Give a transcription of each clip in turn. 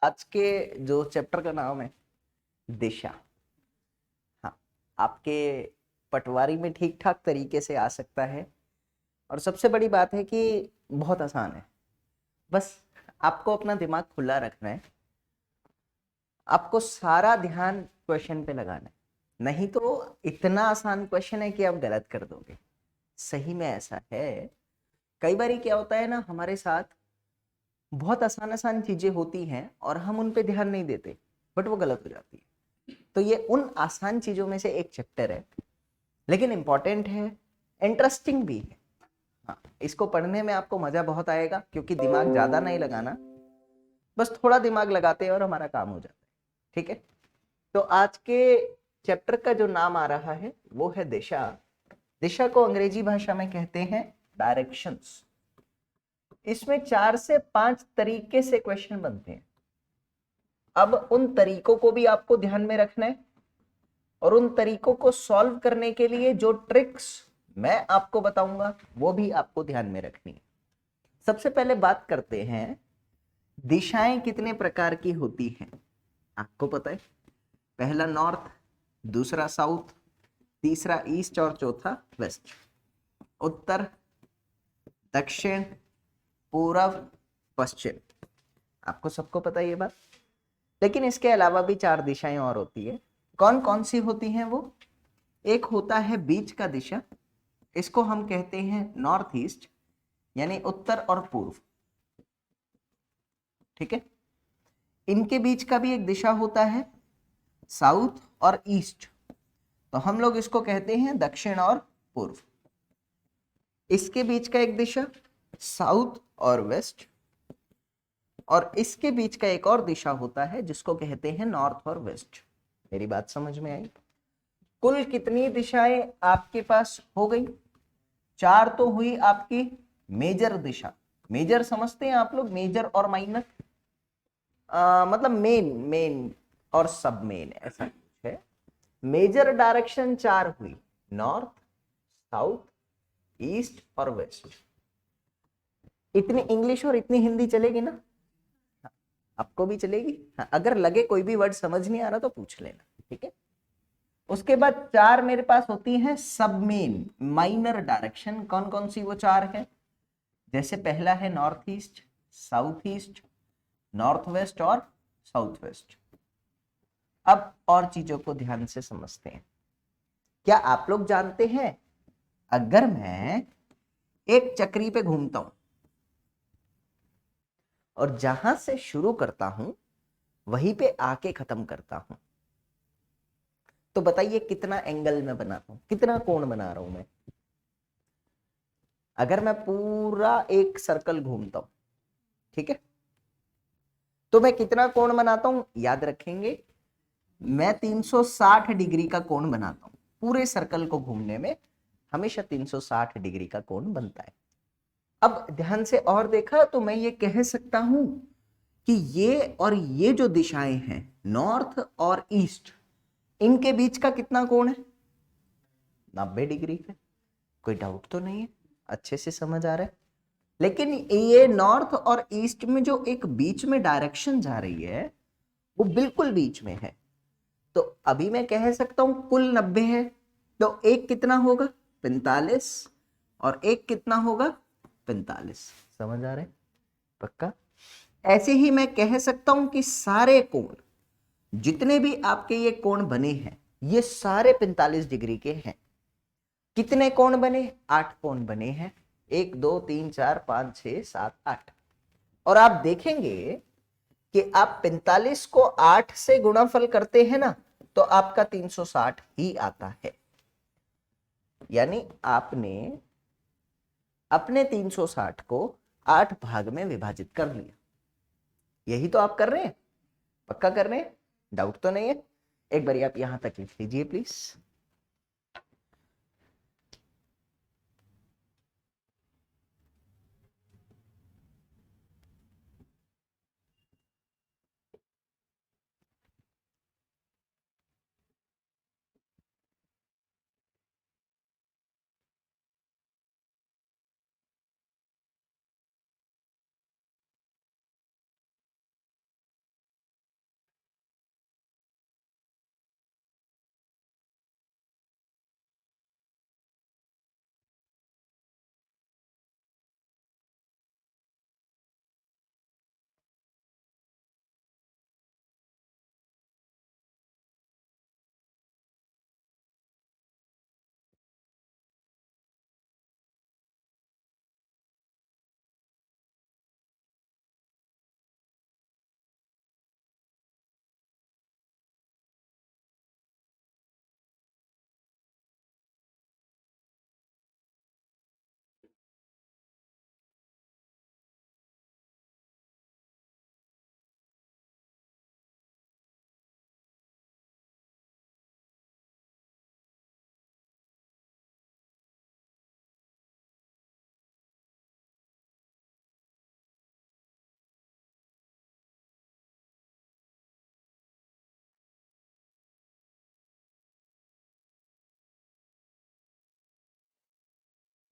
आज के जो चैप्टर का नाम है दिशा। हाँ, आपके पटवारी में ठीक ठाक तरीके से आ सकता है और सबसे बड़ी बात है कि बहुत आसान है। बस आपको अपना दिमाग खुला रखना है, आपको सारा ध्यान क्वेश्चन पे लगाना है, नहीं तो इतना आसान क्वेश्चन है कि आप गलत कर दोगे। सही में ऐसा है। कई बार क्या होता है ना, हमारे साथ बहुत आसान आसान चीजें होती हैं और हम उन पे ध्यान नहीं देते, बट वो गलत हो जाती है। तो ये उन आसान चीजों में से एक चैप्टर है, लेकिन इंपॉर्टेंट है, इंटरेस्टिंग भी है। हाँ, इसको पढ़ने में आपको मजा बहुत आएगा क्योंकि दिमाग ज्यादा नहीं लगाना, बस थोड़ा दिमाग लगाते हैं और हमारा काम हो जाता है। ठीक है, तो आज के चैप्टर का जो नाम आ रहा है वो है दिशा। दिशा को अंग्रेजी भाषा में कहते हैं डायरेक्शंस। इसमें 4 से 5 तरीके से क्वेश्चन बनते हैं। अब उन तरीकों को भी आपको ध्यान में रखना है और उन तरीकों को सॉल्व करने के लिए जो ट्रिक्स मैं आपको बताऊंगा वो भी आपको ध्यान में रखनी है। सबसे पहले बात करते हैं, दिशाएं कितने प्रकार की होती हैं। आपको पता है, पहला नॉर्थ, दूसरा साउथ, तीसरा ईस्ट और चौथा वेस्ट। उत्तर, दक्षिण, पूरब, पश्चिम। आपको सबको पता है ये बात। लेकिन इसके अलावा भी 4 दिशाएं और होती है। कौन कौन सी होती हैं वो? एक होता है बीच का दिशा, इसको हम कहते हैं नॉर्थ ईस्ट, यानी उत्तर और पूर्व। ठीक है, इनके बीच का भी एक दिशा होता है साउथ और ईस्ट, तो हम लोग इसको कहते हैं दक्षिण और पूर्व। इसके बीच का एक दिशा साउथ और वेस्ट, और इसके बीच का एक और दिशा होता है जिसको कहते हैं नॉर्थ और वेस्ट। मेरी बात समझ में आई? कुल कितनी दिशाएं आपके पास हो गई? 4 तो हुई आपकी मेजर दिशा। मेजर समझते हैं आप लोग, मेजर और माइनर, मतलब मेन मेन और सब मेन, ऐसा कुछ है। मेजर डायरेक्शन 4 हुई, नॉर्थ, साउथ, ईस्ट और वेस्ट। इतनी इंग्लिश और इतनी हिंदी चलेगी ना? आपको भी चलेगी। हाँ, अगर लगे कोई भी वर्ड समझ नहीं आ रहा तो पूछ लेना। ठीक है, उसके बाद 4 मेरे पास होती हैं सब मेन माइनर डायरेक्शन। कौन कौन सी वो 4 है? जैसे पहला है north east, south east, north west और साउथ वेस्ट। अब और चीजों को ध्यान से समझते हैं। क्या आप लोग जानते हैं, अगर मैं एक चक्री पे घूमता हूं और जहां से शुरू करता हूं वहीं पे आके खत्म करता हूं, तो बताइए कितना एंगल में बनाता हूं, कितना कोण बना रहा हूं मैं? अगर मैं पूरा एक सर्कल घूमता हूं, ठीक है, तो मैं कितना कोण बनाता हूं? याद रखेंगे, मैं 360 डिग्री का कोण बनाता हूं। पूरे सर्कल को घूमने में हमेशा 360 डिग्री का कोण बनता है। अब ध्यान से और देखा तो मैं ये कह सकता हूं कि ये और ये जो दिशाएं हैं नॉर्थ और ईस्ट, इनके बीच का कितना कोण है? 90 डिग्री है। कोई डाउट तो नहीं है? अच्छे से समझ आ रहा है? लेकिन ये नॉर्थ और ईस्ट में जो एक बीच में डायरेक्शन जा रही है वो बिल्कुल बीच में है। तो अभी मैं कह सकता हूं कुल 90 है, तो एक कितना होगा? 45, और एक कितना होगा? 45। समझ आ रहा है? पक्का? ऐसे ही मैं कह सकता हूं कि सारे कोण, जितने भी आपके ये कोण बने हैं, ये सारे 45 डिग्री के हैं। कितने कोण बने? 8 कोण बने हैं। 1 2 3 4 5 6 7 8। और आप देखेंगे कि आप 45 को 8 से गुणाफल करते हैं ना, तो आपका 360 ही आता है। यानी आपने अपने 360 को 8 भाग में विभाजित कर लिया। यही तो आप कर रहे हैं? पक्का कर रहे हैं? डाउट तो नहीं है? एक बार आप यहां तक लिख लीजिए प्लीज।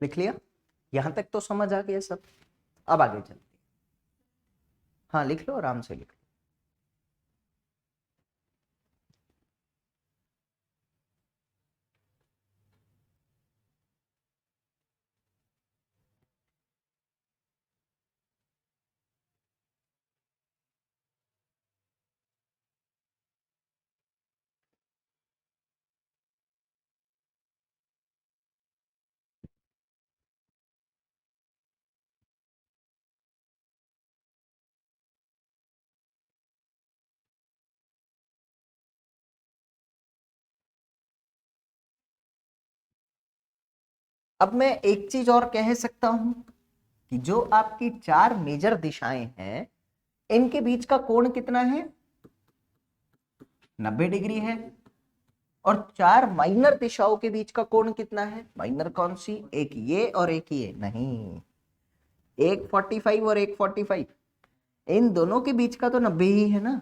लिख लिया? यहां तक तो समझ आ गया सब। अब आगे चलते, हाँ लिख लो, आराम से लिख लो। अब मैं एक चीज और कह सकता हूं कि जो आपकी चार मेजर दिशाएं हैं, इनके बीच का कोण कितना है? 90 डिग्री है। और चार माइनर दिशाओं के बीच का कोण कितना है? माइनर कौन सी? एक ये और एक ये नहीं, एक 45 और एक 45, इन दोनों के बीच का तो 90 ही है ना।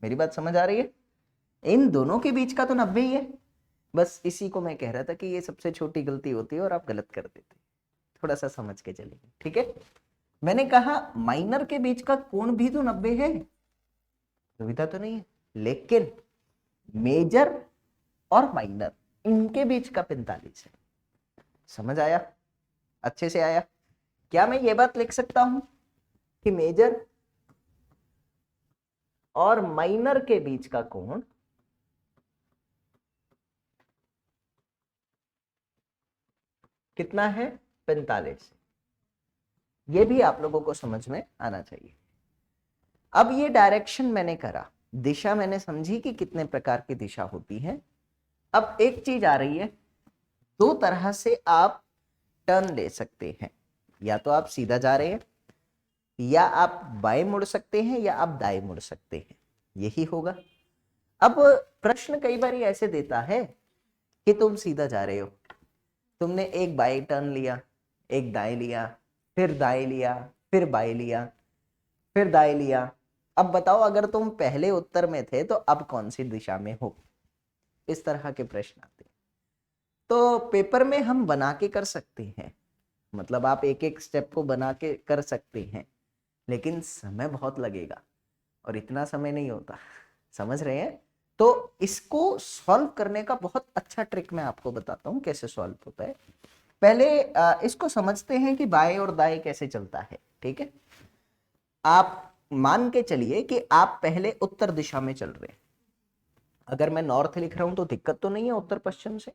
मेरी बात समझ आ रही है? इन दोनों के बीच का तो 90 ही है। बस इसी को मैं कह रहा था कि ये सबसे छोटी गलती होती है और आप गलत कर देते, थोड़ा सा समझ के चलिए, ठीक है। मैंने कहा माइनर के बीच का कोण भी तो 90 है, दुविधा तो नहीं है, लेकिन मेजर और माइनर इनके बीच का 45 है। समझ आया? अच्छे से आया? क्या मैं ये बात लिख सकता हूं कि मेजर और माइनर के बीच का कोण कितना है? 45। ये भी आप लोगों को समझ में आना चाहिए। अब ये डायरेक्शन मैंने करा, दिशा मैंने समझी कि कितने प्रकार की दिशा होती है। अब एक चीज आ रही है, दो तरह से आप टर्न ले सकते हैं, या तो आप सीधा जा रहे हैं, या आप बाएं मुड़ सकते हैं, या आप दाएं मुड़ सकते हैं, यही होगा। अब प्रश्न कई बार ऐसे देता है कि तुम सीधा जा रहे हो, तुमने एक बाएं टर्न लिया, एक दाएं लिया, फिर दाएं लिया, फिर बाएं लिया, फिर दाएं लिया। अब बताओ अगर तुम पहले उत्तर में थे तो अब कौन सी दिशा में हो? इस तरह के प्रश्न आते हैं। तो पेपर में हम बना के कर सकते हैं, मतलब आप एक एक स्टेप को बना के कर सकते हैं, लेकिन समय बहुत लगेगा और इतना समय नहीं होता, समझ रहे हैं? तो इसको सॉल्व करने का बहुत अच्छा ट्रिक मैं आपको बताता हूं कैसे सॉल्व होता है। पहले इसको समझते हैं कि बाएं और दाएं कैसे चलता है, ठीक है। आप मान के चलिए कि आप पहले उत्तर दिशा में चल रहे हैं। अगर मैं नॉर्थ लिख रहा हूं तो दिक्कत तो नहीं है उत्तर पश्चिम से।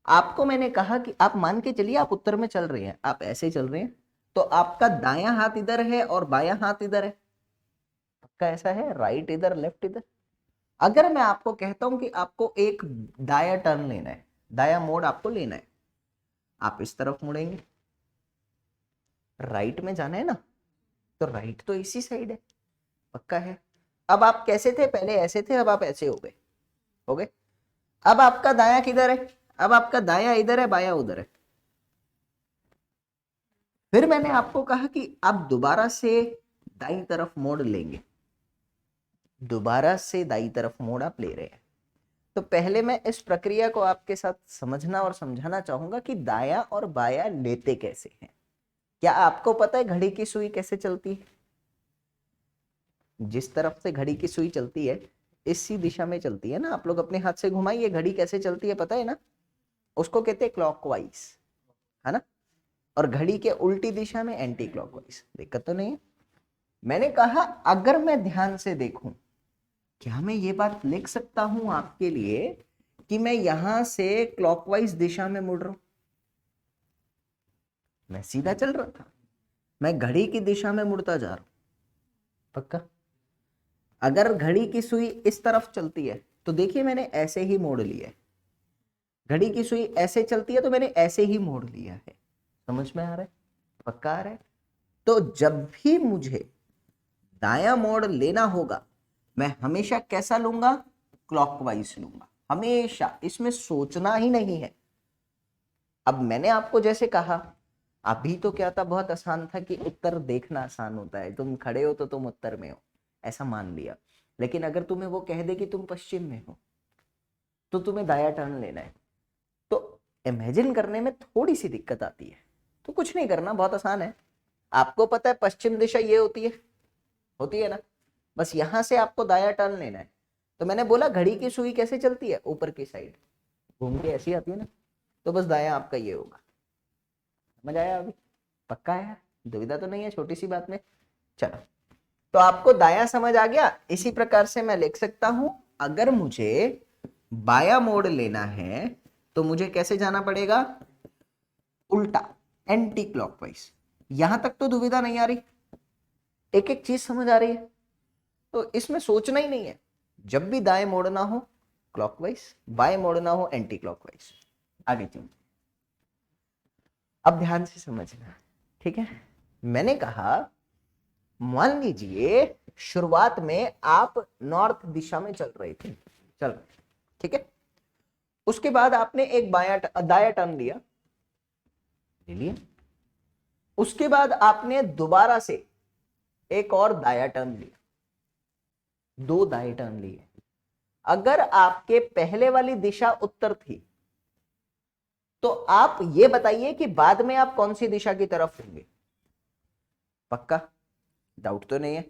आपको मैंने कहा कि आप मान के चलिए आप उत्तर में चल रहे हैं, आप ऐसे चल रहे हैं, तो आपका दायां हाथ इधर है और बायां हाथ इधर है, आपका ऐसा है, राइट इधर लेफ्ट इधर। अगर मैं आपको कहता हूं कि आपको एक दाया टर्न लेना है, दाया मोड़ आपको लेना है, आप इस तरफ मुड़ेंगे, राइट में जाना है ना, तो राइट तो इसी साइड है, पक्का है। अब आप कैसे थे? पहले ऐसे थे, अब आप ऐसे हो गए, हो गए। अब आपका दाया किधर है? अब आपका दाया इधर है, बाया उधर है। फिर मैंने आपको कहा कि आप दोबारा से दाई तरफ मोड़ लेंगे, दोबारा से दाई तरफ मोड़ आप ले रहे हैं। तो पहले मैं इस प्रक्रिया को आपके साथ समझना और समझाना चाहूंगा कि दाया और बाया लेते कैसे हैं। क्या आपको पता है घड़ी की सुई कैसे चलती है? जिस तरफ से घड़ी की सुई चलती है इसी दिशा में चलती है ना। आप लोग अपने हाथ से घुमाइए, घड़ी कैसे चलती है पता है ना? उसको कहते हैं क्लॉकवाइज, है ना। और घड़ी के उल्टी दिशा में एंटी क्लॉकवाइज। दिक्कत तो नहीं है? मैंने कहा अगर मैं ध्यान से देखूं, क्या मैं ये बात लिख सकता हूं आपके लिए कि मैं यहां से क्लॉकवाइज दिशा में मुड़ रहा हूं? मैं सीधा चल रहा था, मैं घड़ी की दिशा में मुड़ता जा रहा हूं, पक्का। अगर घड़ी की सुई इस तरफ चलती है तो देखिए मैंने ऐसे ही मोड़ लिया है, घड़ी की सुई ऐसे चलती है तो मैंने ऐसे ही मोड़ लिया है। समझ में आ रहा है? पक्का आ रहा है? तो जब भी मुझे दाया मोड़ लेना होगा मैं हमेशा कैसा लूंगा? क्लॉकवाइज लूंगा, हमेशा, इसमें सोचना ही नहीं है। अब मैंने आपको जैसे कहा, अभी तो क्या था, बहुत आसान था कि उत्तर देखना आसान होता है, तुम खड़े हो तो तुम उत्तर में हो, ऐसा मान लिया। लेकिन अगर तुम्हें वो कह दे कि तुम पश्चिम में हो तो तुम्हें दाया टर्न लेना है, तो इमेजिन करने में थोड़ी सी दिक्कत आती है। तो कुछ नहीं करना, बहुत आसान है। आपको पता है पश्चिम दिशा ये होती है ना, बस यहां से आपको दाया टर्न लेना है। तो मैंने बोला घड़ी की सुई कैसे चलती है, ऊपर की साइड घूम के ऐसी आती है ना, तो बस दाया आपका ये होगा। समझ आया अभी? पक्का है? दुविधा तो नहीं है छोटी सी बात में? चलो, तो आपको दाया समझ आ गया। इसी प्रकार से मैं लिख सकता हूं, अगर मुझे बाया मोड़ लेना है तो मुझे कैसे जाना पड़ेगा? उल्टा, एंटी क्लॉकवाइज। यहां तक तो दुविधा नहीं आ रही, एक एक चीज समझ आ रही है, तो इसमें सोचना ही नहीं है। जब भी दाएं मोड़ना हो क्लॉकवाइज, बाएं मोड़ना हो एंटी क्लॉकवाइज। आगे चलो, अब ध्यान से समझना, ठीक है? मैंने कहा मान लीजिए शुरुआत में आप नॉर्थ दिशा में चल रहे थे, चल, ठीक है? उसके बाद आपने एक दाया टर्न लिया, ले लिया। उसके बाद आपने दोबारा से एक और दाया टर्न लिया, 2 दाएं टर्न लिए। अगर आपके पहले वाली दिशा उत्तर थी तो आप ये बताइए कि बाद में आप कौन सी दिशा की तरफ होंगे? पक्का? डाउट तो नहीं है?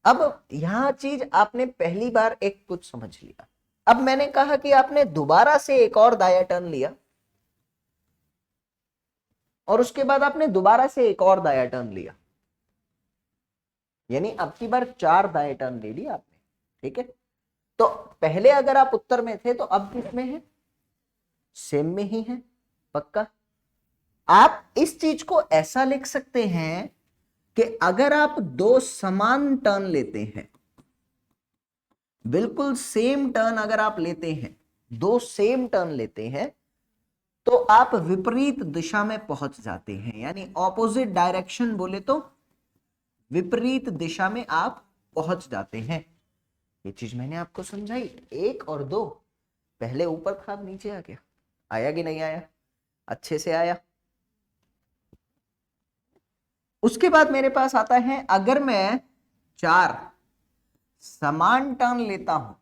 अब यहां चीज आपने पहली बार एक कुछ समझ लिया। अब मैंने कहा कि आपने दोबारा से एक और दाया टर्न लिया और उसके बाद आपने दोबारा से एक और दाया टर्न लिया, यानी अब की बार 4 दाएं टर्न ले लिया आपने, ठीक है? तो पहले अगर आप उत्तर में थे तो अब किसमें है? सेम में ही है। पक्का? आप इस चीज को ऐसा लिख सकते हैं कि अगर आप 2 समान टर्न लेते हैं, बिल्कुल सेम टर्न अगर आप लेते हैं, 2 सेम टर्न लेते हैं, तो आप विपरीत दिशा में पहुंच जाते हैं। यानी ऑपोजिट डायरेक्शन बोले तो विपरीत दिशा में आप पहुंच जाते हैं। ये चीज मैंने आपको समझाई। 1 और 2, पहले ऊपर था अब नीचे आ गया। आया कि नहीं आया? अच्छे से आया। उसके बाद मेरे पास आता है, अगर मैं 4 समान टर्न लेता हूं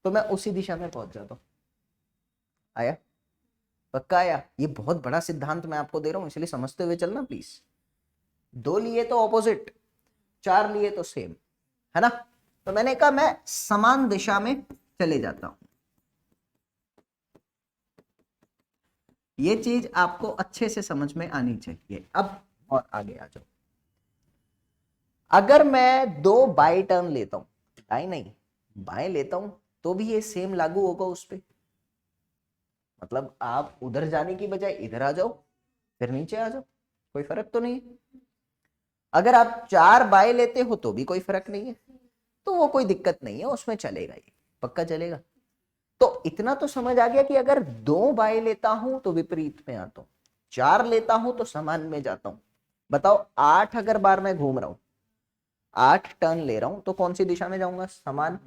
तो मैं उसी दिशा में पहुंच जाता हूं। आया? पक्का आया? ये बहुत बड़ा सिद्धांत मैं आपको दे रहा हूं, इसलिए समझते हुए चलना प्लीज। 2 लिए तो ऑपोजिट, 4 लिए तो सेम, है ना? तो मैंने कहा मैं समान दिशा में चले जाता हूं। ये चीज आपको अच्छे से समझ में आनी चाहिए। अब और आगे आ जाओ। अगर मैं 2 बाई टर्न लेता हूं, दाएं नहीं बाएं लेता हूं, तो भी ये सेम लागू होगा उस पर। मतलब आप उधर जाने की बजाय इधर आ जाओ, फिर नीचे आ जाओ, कोई फर्क तो नहीं है। अगर आप 4 बाएं लेते हो तो भी कोई फर्क नहीं है, तो वो कोई दिक्कत नहीं है, उसमें चलेगा, ये पक्का चलेगा। तो इतना तो समझ आ गया कि अगर 2 बाएं लेता हूं तो विपरीत में आता हूं, 4 लेता हूं तो समान में जाता हूं। बताओ 8 अगर बार मैं घूम रहा हूं, 8 टर्न ले रहा हूं, तो कौन सी दिशा में जाऊंगा? समान।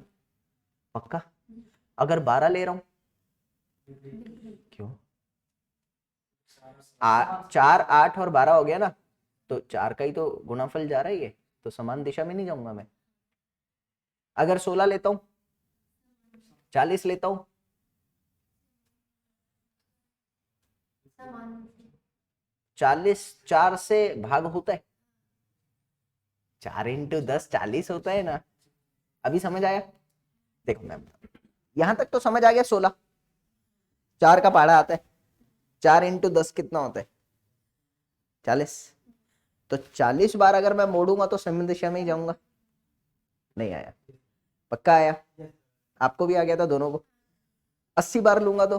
पक्का? अगर 12 ले रहा हूं, क्यों? 4, 8 और 12 हो गया ना, तो 4 का ही तो गुणाफल जा रहा है, तो समान दिशा में नहीं जाऊंगा मैं। अगर 16 लेता हूं, 40 लेता हूं, 40 4 से भाग होता है, 4 इंटू 10 40 होता है ना। अभी समझ आया? देखो मैं यहां तक तो समझ आ गया। 16 4 का पहाड़ा आता है, 4 इंटू 10 कितना होता है? 40। तो 40 बार अगर मैं मोड़ूंगा तो समान दिशा में ही जाऊंगा। नहीं आया? पक्का आया? आपको भी आ गया था दोनों को? 80 बार लूंगा तो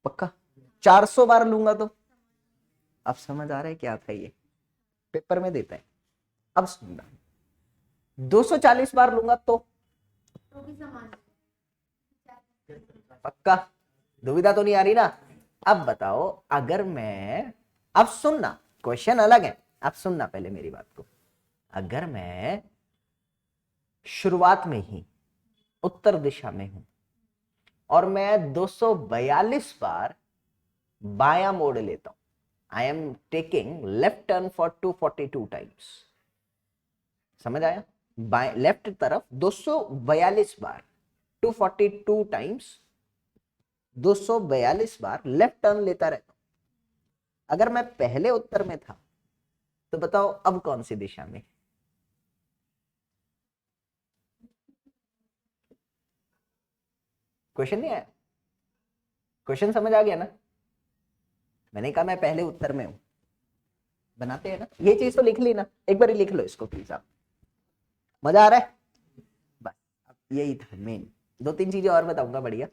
पक्का? 400 बार लूंगा तो? अब समझ आ रहा है क्या था ये? पेपर में देता है। अब सुनना, 240 बार लूंगा तो पक्का? दुविधा तो नहीं आ रही ना? अब बताओ, अगर मैं, अब सुनना, क्वेश्चन अलग है, अब सुनना पहले मेरी बात को। अगर मैं शुरुआत में ही उत्तर दिशा में हूं और मैं 242 बार बायां मोड़ लेता हूं, I am taking left turn for 242 times. समझ आया? बाएं लेफ्ट तरफ 242 बार, 242 टाइम्स 242 बार लेफ्ट टर्न लेता रहता हूं। अगर मैं पहले उत्तर में था तो बताओ अब कौन सी दिशा में? क्वेश्चन नहीं आया? क्वेश्चन समझ आ गया ना? मैंने कहा मैं पहले उत्तर में हूं। बनाते हैं ना, ये चीज तो लिख ली ना, एक बार लिख लो इसको प्लीज आप। मजा आ रहा है? बस अब यही था मेन। दो तीन चीजें और बताऊंगा बढ़िया।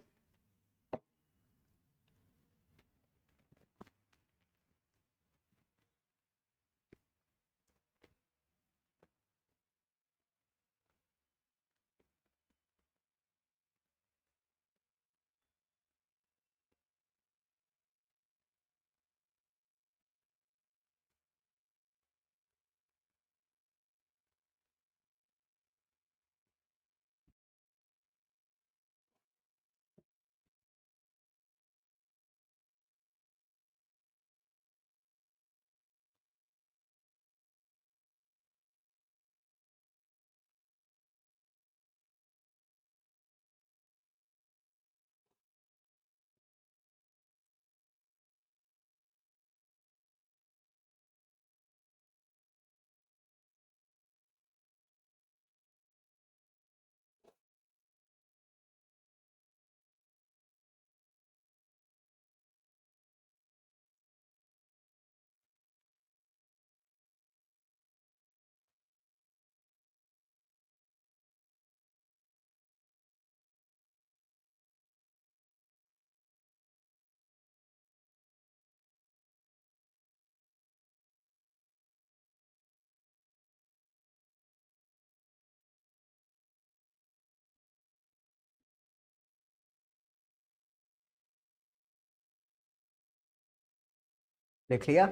लिख लिया?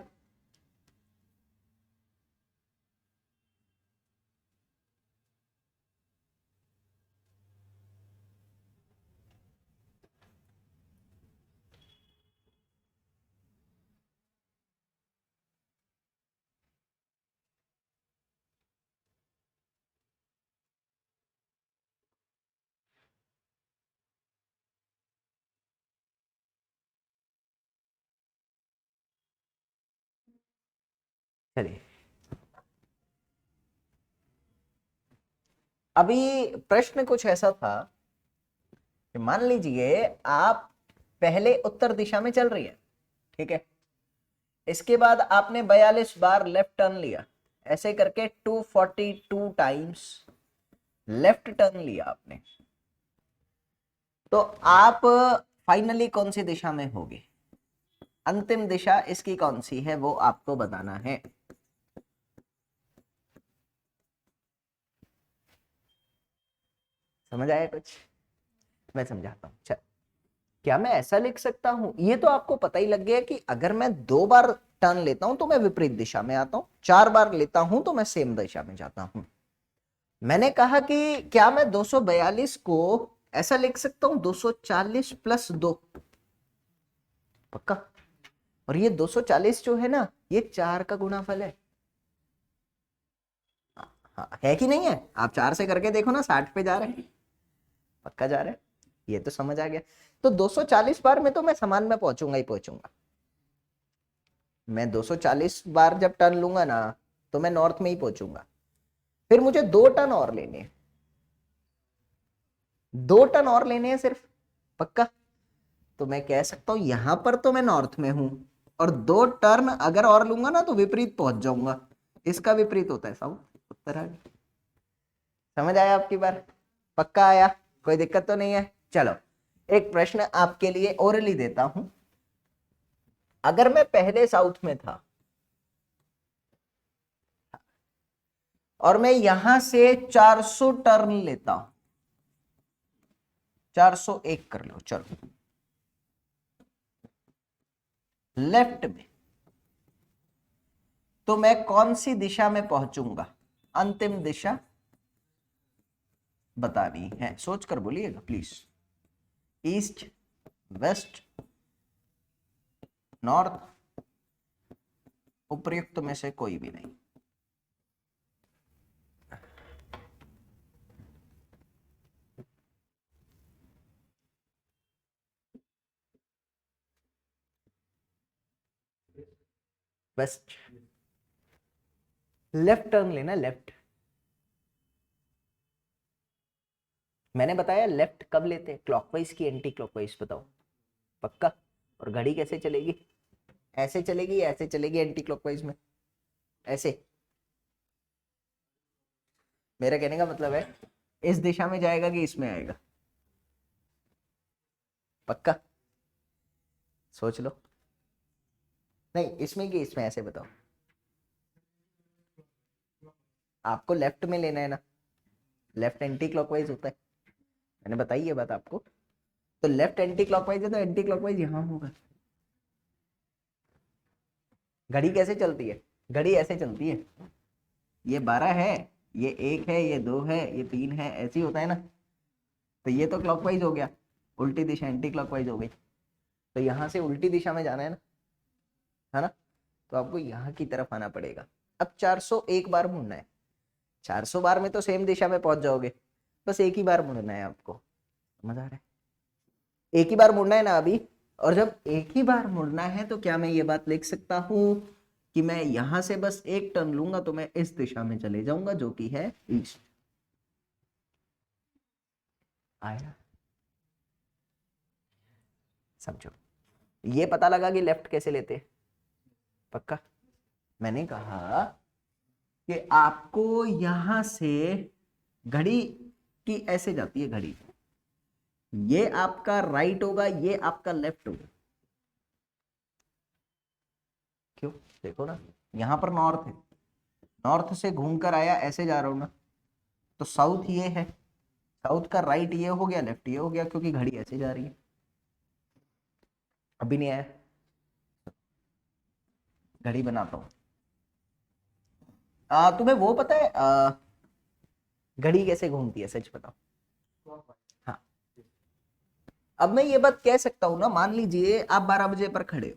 चलिए, अभी प्रश्न कुछ ऐसा था कि मान लीजिए आप पहले उत्तर दिशा में चल रही है, ठीक है, इसके बाद आपने 42 बार लेफ्ट टर्न लिया, ऐसे करके 242 टाइम्स लेफ्ट टर्न लिया आपने, तो आप फाइनली कौन सी दिशा में होगे? अंतिम दिशा इसकी कौन सी है वो आपको बताना है। समझ आया कुछ? मैं समझाता हूं। चल, क्या मैं ऐसा लिख सकता हूं, ये तो आपको पता ही लग गया कि अगर मैं 2 बार टर्न लेता हूं तो मैं विपरीत दिशा में आता हूं, 4 बार लेता हूं तो मैं सेम दिशा में जाता हूं। मैंने कहा कि क्या मैं 242 को ऐसा लिख सकता हूं, 240 प्लस 2? पक्का? और ये 240 जो है ना, ये 4 का गुणाफल है। हाँ, है कि नहीं है? आप 4 से करके देखो ना, 60 पे जा रहे हैं। पक्का जा रहे हैं? ये तो समझ आ गया। तो 240 बार में तो मैं समान में पहुंचूंगा ही पहुंचूंगा। मैं 240 बार जब टर्न लूंगा ना, तो मैं नॉर्थ में ही पहुंचूंगा। फिर मुझे 2 टर्न और लेने हैं, 2 टर्न और लेने हैं सिर्फ। पक्का? तो मैं कह सकता हूं यहां पर तो मैं नॉर्थ में हूं, और 2 टर्न अगर और लूंगा ना तो विपरीत पहुंच जाऊंगा। इसका विपरीत होता है साउथ, उत्तर आ गया। समझ आया आपकी बार? पक्का आया? कोई दिक्कत तो नहीं है? चलो, एक प्रश्न आपके लिए ओरली देता हूं। अगर मैं पहले साउथ में था और मैं यहां से 400 टर्न लेता हूं, 401 कर लो, चलो, लेफ्ट में, तो मैं कौन सी दिशा में पहुंचूंगा? अंतिम दिशा बतानी है, सोच कर बोलिएगा प्लीज। ईस्ट, वेस्ट, नॉर्थ, उपयुक्त में से कोई भी नहीं। वेस्ट। लेफ्ट टर्न लेना, लेफ्ट। मैंने बताया लेफ्ट कब लेते हैं, क्लॉकवाइज की एंटी क्लॉकवाइज, बताओ पक्का। और घड़ी कैसे चलेगी, ऐसे चलेगी, ऐसे चलेगी एंटी क्लॉकवाइज में, ऐसे। मेरा कहने का मतलब है इस दिशा में जाएगा कि इसमें आएगा, पक्का सोच लो। नहीं इसमें कि इसमें, ऐसे बताओ। आपको लेफ्ट में लेना है ना, लेफ्ट एंटी क्लॉकवाइज होता है, मैंने बताई ये बात आपको। तो लेफ्ट एंटी क्लॉकवाइज है तो एंटी क्लॉकवाइज यहां होगा। घड़ी कैसे चलती है, घड़ी ऐसे चलती है, ये 12 है, ये 1 है, ये 2 है, ये 3 है, ऐसे ही होता है ना। तो ये तो क्लॉकवाइज हो गया, उल्टी दिशा एंटी क्लॉकवाइज हो गई। तो यहां से उल्टी दिशा में जाना है ना। तो आपको यहाँ की तरफ आना पड़ेगा। अब 401 बार मुड़ना है, 400 बार में तो सेम दिशा में पहुंच जाओगे, बस एक ही बार मुड़ना है आपको, समझ आ रहा है। एक ही बार मुड़ना है ना अभी। और जब एक ही बार मुड़ना है तो क्या मैं ये बात लिख सकता हूं कि मैं यहां से बस एक टर्न लूंगा तो मैं इस दिशा में चले जाऊंगा जो कि है ईस्ट। आया समझो। ये पता लगा कि लेफ्ट कैसे लेते, पक्का। मैंने कहा कि आपको यहां से घड़ी की ऐसे जाती है घड़ी, ये आपका राइट होगा, ये आपका लेफ्ट होगा। क्यों, देखो ना, यहां पर नॉर्थ है, नॉर्थ से घूमकर आया, ऐसे जा रहा हूं ना, तो साउथ ये है, साउथ का राइट ये हो गया, लेफ्ट ये हो गया, क्योंकि घड़ी ऐसे जा रही है। अभी नहीं आया, घड़ी बनाता हूं। तुम्हें वो पता है घड़ी कैसे घूमती है, सच बताओ। हाँ, अब मैं ये बात कह सकता हूं ना, मान लीजिए आप 12 बजे पर खड़े हो,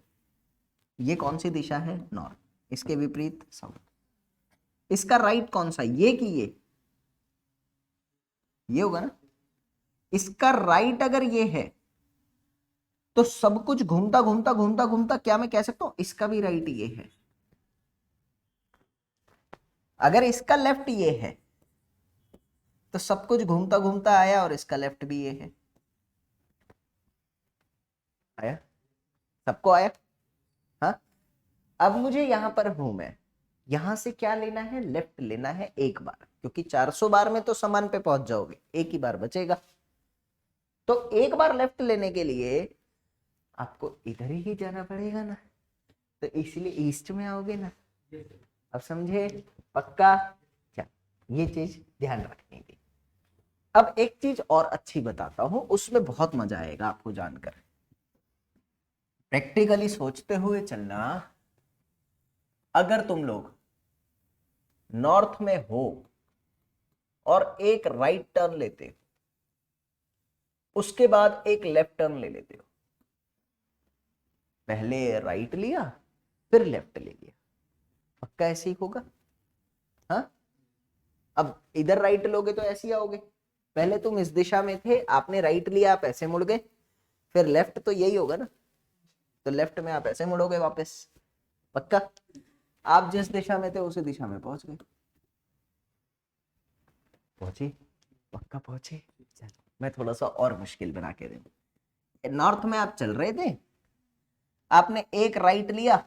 ये कौन सी दिशा है, नॉर्थ, इसके विपरीत साउथ। इसका राइट कौन सा, ये कि ये होगा ना। इसका राइट अगर ये है तो सब कुछ घूमता घूमता घूमता घूमता, क्या मैं कह सकता हूं इसका भी राइट ये है। अगर इसका लेफ्ट ये है तो सब कुछ घूमता घूमता आया और इसका लेफ्ट भी ये है। आया, सबको आया। हाँ, अब मुझे यहां पर हूं मैं, यहां से क्या लेना है, लेफ्ट लेना है एक बार, क्योंकि 400 बार में तो समान पे पहुंच जाओगे, एक ही बार बचेगा। तो एक बार लेफ्ट लेने के लिए आपको इधर ही जाना पड़ेगा ना, तो इसलिए ईस्ट में आओगे ना। अब समझे, पक्का। क्या, ये चीज ध्यान रखनी थी। अब एक चीज और अच्छी बताता हूं, उसमें बहुत मजा आएगा आपको जानकर। प्रैक्टिकली सोचते हुए चलना। अगर तुम लोग नॉर्थ में हो और एक राइट टर्न लेते हो, उसके बाद एक लेफ्ट टर्न ले लेते हो, पहले राइट लिया फिर लेफ्ट ले लिया, पक्का ऐसे ही होगा। हाँ, अब इधर राइट लोगे तो ऐसे ही आओगे, पहले तुम इस दिशा में थे, आपने राइट लिया, आप ऐसे मुड़ गए, फिर लेफ्ट तो यही होगा ना, तो लेफ्ट में आप ऐसे मुड़ोगे वापस, पक्का। आप जिस दिशा में थे उसी दिशा में पहुंच गए, पहुंचे, पक्का पहुंचे। चलो मैं थोड़ा सा और मुश्किल बना के दूं। नॉर्थ में आप चल रहे थे, आपने एक राइट लिया,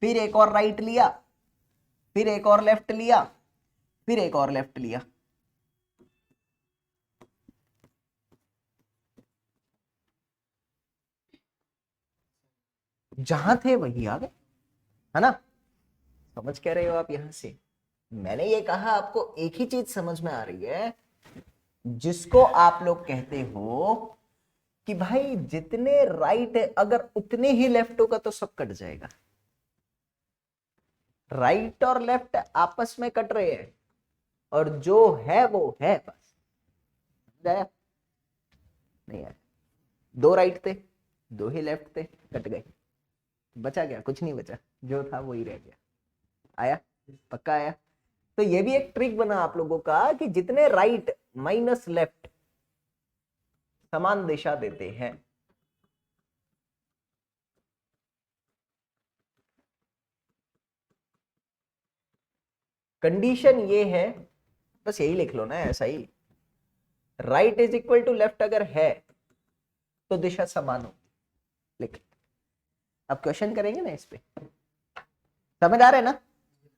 फिर एक और राइट लिया, फिर एक और लेफ्ट लिया, फिर एक और लेफ्ट लिया, जहां थे वही आ गए, है ना। समझ कह रहे हो आप यहां से। मैंने ये कहा आपको एक ही चीज समझ में आ रही है, जिसको आप लोग कहते हो कि भाई जितने राइट है अगर उतने ही लेफ्ट होगा तो सब कट जाएगा। राइट और लेफ्ट आपस में कट रहे हैं, और जो है वो है, बस जाया नहीं आया। दो राइट थे, दो ही लेफ्ट थे, कट गए, बचा क्या, कुछ नहीं बचा, जो था वो ही रह गया। आया, पक्का आया। तो ये भी एक ट्रिक बना आप लोगों का कि जितने राइट माइनस लेफ्ट समान दिशा देते हैं, कंडीशन ये है, बस यही लिख लो ना ऐसा ही, right is equal to left अगर है तो दिशा समान हो, लिख। अब क्वेश्चन करेंगे ना इस पे, समझ आ रहा है ना?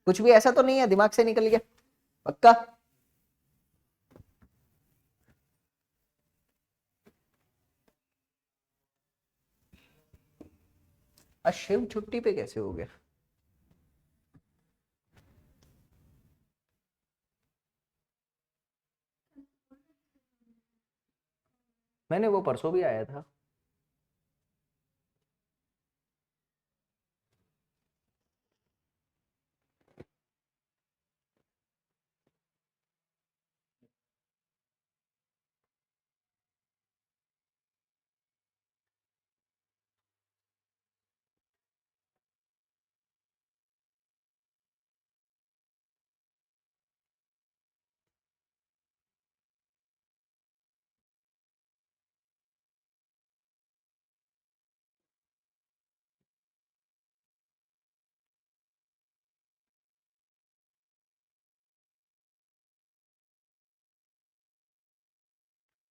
कुछ भी ऐसा तो नहीं है दिमाग से निकल गया, पक्का? आज शिव छुट्टी पे कैसे हो गया? मैंने वो परसों भी आया था।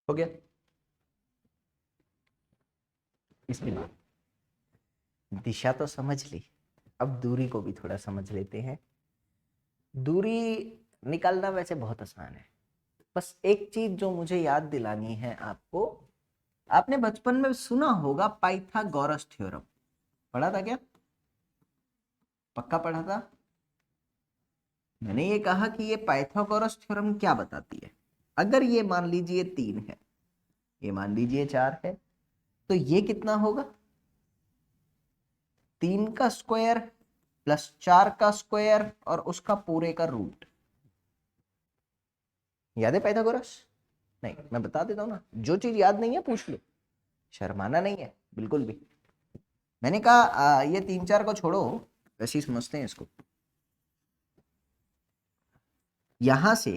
हो गया? इसके बाद दिशा तो समझ ली, अब दूरी को भी थोड़ा समझ लेते हैं। दूरी निकालना वैसे बहुत आसान है, बस एक चीज जो मुझे याद दिलानी है आपको, आपने बचपन में सुना होगा पाइथागोरस थ्योरम, पढ़ा था क्या? पक्का पढ़ा था? मैंने ये कहा कि ये पाइथागोरस थ्योरम क्या बताती है, अगर ये मान लीजिए 3 है, ये मान लीजिए 4 है, तो ये कितना होगा? 3 का स्क्वायर प्लस 4 का स्क्वायर और उसका पूरे का रूट। याद है पाइथागोरस? नहीं, मैं बता देता हूं ना, जो चीज याद नहीं है पूछ लो, शर्माना नहीं है बिल्कुल भी। मैंने कहा ये 3 4 को छोड़ो, वैसे ही समझते हैं इसको। यहां से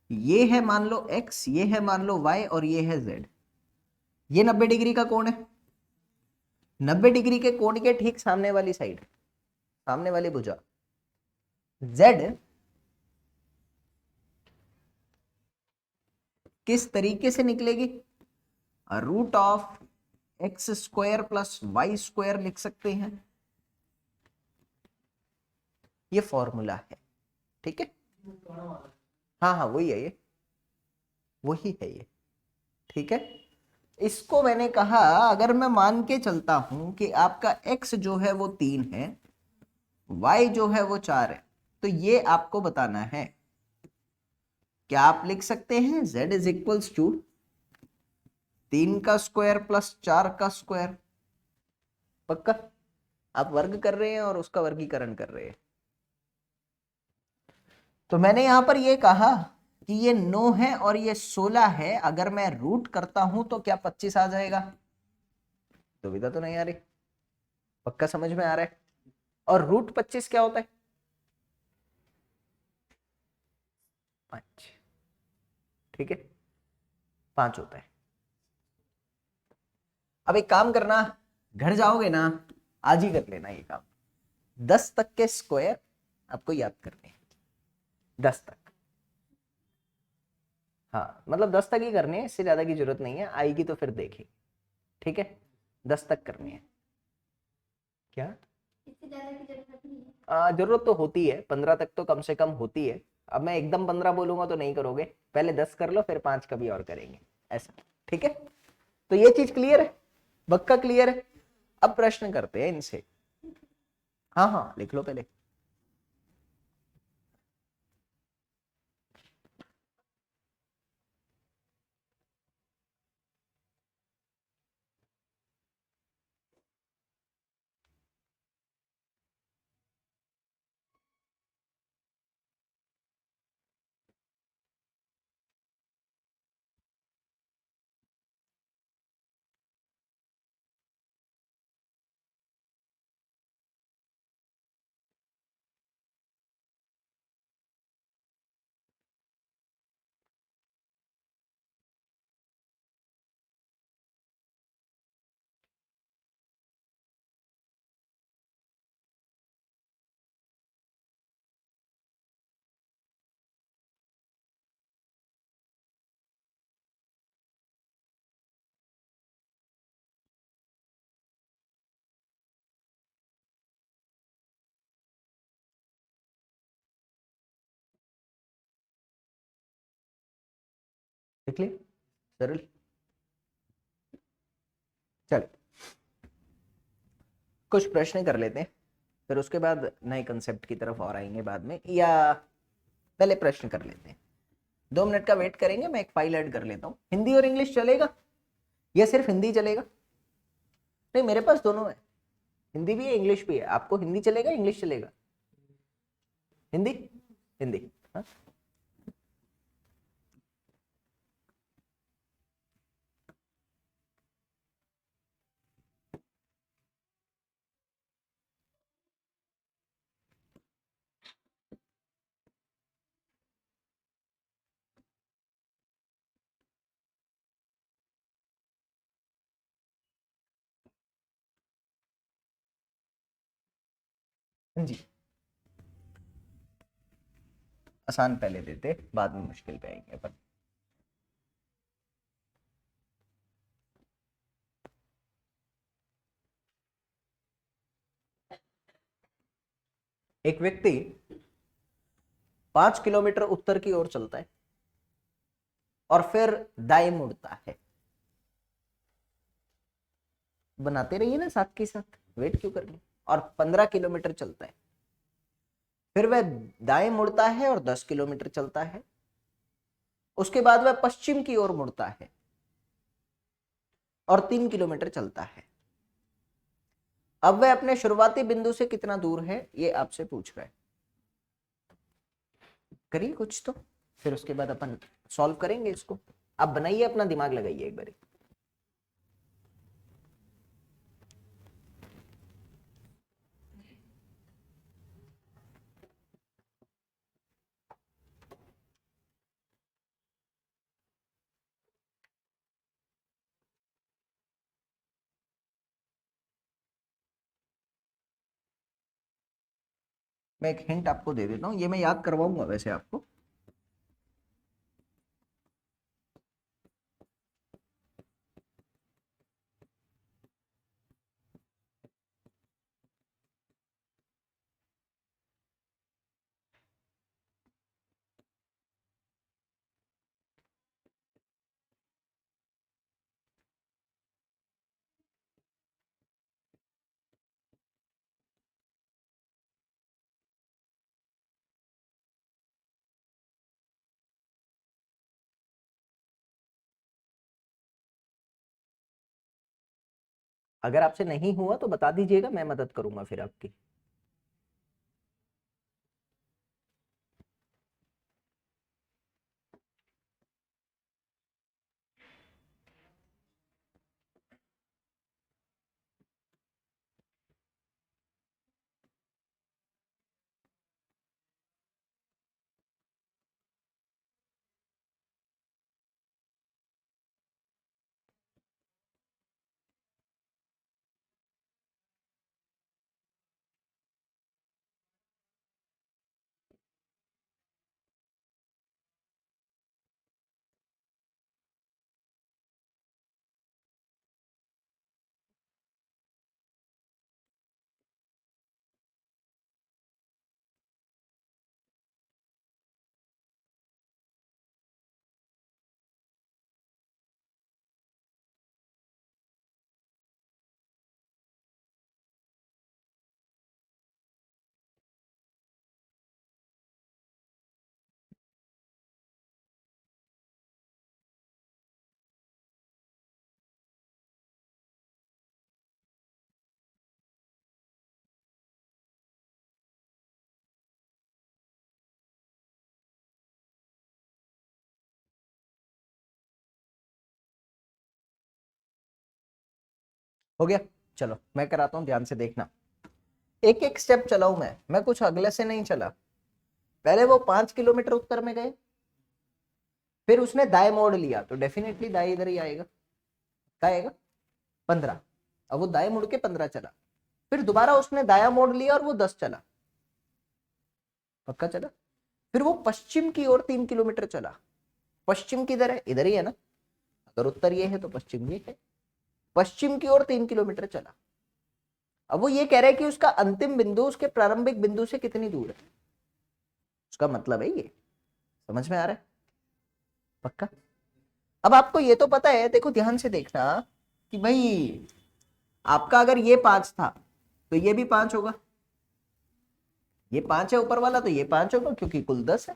ये है मान लो x, ये है मान लो y और ये है z। ये 90 डिग्री का कोण है, 90 डिग्री के कोण के ठीक सामने वाली साइड, सामने वाली भुजा z किस तरीके से निकलेगी? Root of x square plus y square लिख सकते हैं, ये फॉर्मूला है, ठीक है? हाँ हाँ वही है ये, वही है ये, ठीक है? इसको मैंने कहा अगर मैं मान के चलता हूं कि आपका x जो है वो 3 है, y जो है वो 4 है, तो ये आपको बताना है, क्या आप लिख सकते हैं z इज इक्वल्स टू 3 का स्क्वायर प्लस 4 का स्क्वायर? पक्का? आप वर्ग कर रहे हैं और उसका वर्गीकरण कर रहे हैं। तो मैंने यहां पर ये कहा कि ये 9 है और ये 16 है, अगर मैं रूट करता हूं तो क्या 25 आ जाएगा? दुविधा तो नहीं आ रही? पक्का समझ में आ रहा है? और रूट 25 क्या होता है? 5, ठीक है, 5 होता है। अब एक काम करना, घर जाओगे ना, आज ही कर लेना ये काम। 10 तक के स्क्वायर आपको याद करने हैं, 10 तक। हाँ मतलब 10 तक ही करने हैं, इससे ज्यादा की जरूरत नहीं है, आएगी तो फिर देखेंगे, ठीक है? 10 तक करनी है। क्या? इससे ज्यादा की जरूरत नहीं है? जरूरत तो होती है, 15 तक तो कम से कम होती है। अब मैं एकदम 15 बोलूंगा तो नहीं करोगे, पहले 10 कर लो फिर 5 कभी और करेंगे, ऐसा, ठीक है? तो ये चीज क्लियर है, पक्का क्लियर है? अब प्रश्न करते हैं इनसे। हाँ हाँ लिख लो पहले। देख लिया, सरल। चल कुछ प्रश्न कर लेते हैं, फिर उसके बाद नए कंसेप्ट की तरफ और आएंगे बाद में, या पहले प्रश्न कर लेते हैं। 2 मिनट का वेट करेंगे, मैं एक फाइल ऐड कर लेता हूँ। हिंदी और इंग्लिश चलेगा या सिर्फ हिंदी चलेगा? नहीं, मेरे पास दोनों है, हिंदी भी है इंग्लिश भी है। आपको हिंदी चलेगा इंग्लिश चलेगा? हिंदी, हिंदी। हाँ जी। आसान पहले देते, बाद में मुश्किल पे आएंगे अपन। एक व्यक्ति 5 किलोमीटर उत्तर की ओर चलता है और फिर दाएं मुड़ता है। बनाते रहिए ना साथ के साथ, वेट क्यों कर रहे हैं। और 15 किलोमीटर चलता है, फिर वह दाएं मुड़ता है और 10 किलोमीटर चलता है। उसके बाद वह पश्चिम की ओर मुड़ता है और 3 किलोमीटर चलता है। अब वह अपने शुरुआती बिंदु से कितना दूर है, ये आपसे पूछ रहा है। करिए कुछ तो, फिर उसके बाद अपन सॉल्व करेंगे इसको। आप बनाइए, अपना दिमाग लगाइए एक बार। मैं एक हिंट आपको दे देता हूँ, ये मैं याद करवाऊंगा वैसे आपको। अगर आपसे नहीं हुआ तो बता दीजिएगा, मैं मदद करूंगा फिर आपकी। हो गया, चलो मैं कराता हूँ, ध्यान से देखना। एक एक स्टेप चला हूं मैं कुछ अगले से नहीं चला। पहले वो 5 किलोमीटर उत्तर में गए, फिर उसने दाएं मोड़ लिया, तो डेफिनेटली दाएं इधर ही आएगा। क्या आएगा? 15। अब वो दाएं मुड़ के 15 चला, फिर दोबारा उसने दाया मोड़ लिया और वो 10 चला। पक्का चला। फिर वो पश्चिम की ओर 3 किलोमीटर चला। पश्चिम किधर है? इधर ही है ना। अगर उत्तर ये है तो पश्चिम ये है। पश्चिम की ओर 3 किलोमीटर चला। अब वो ये कह रहा है कि उसका अंतिम बिंदु उसके प्रारंभिक बिंदु से कितनी दूर है। उसका मतलब है ये। समझ में आ रहा है? पक्का? अब आपको ये तो पता है, देखो ध्यान से देखना कि भाई आपका अगर ये 5 था तो ये भी 5 होगा, ये 5 है ऊपर वाला तो ये 5 होगा, क्योंकि कुल 10 है।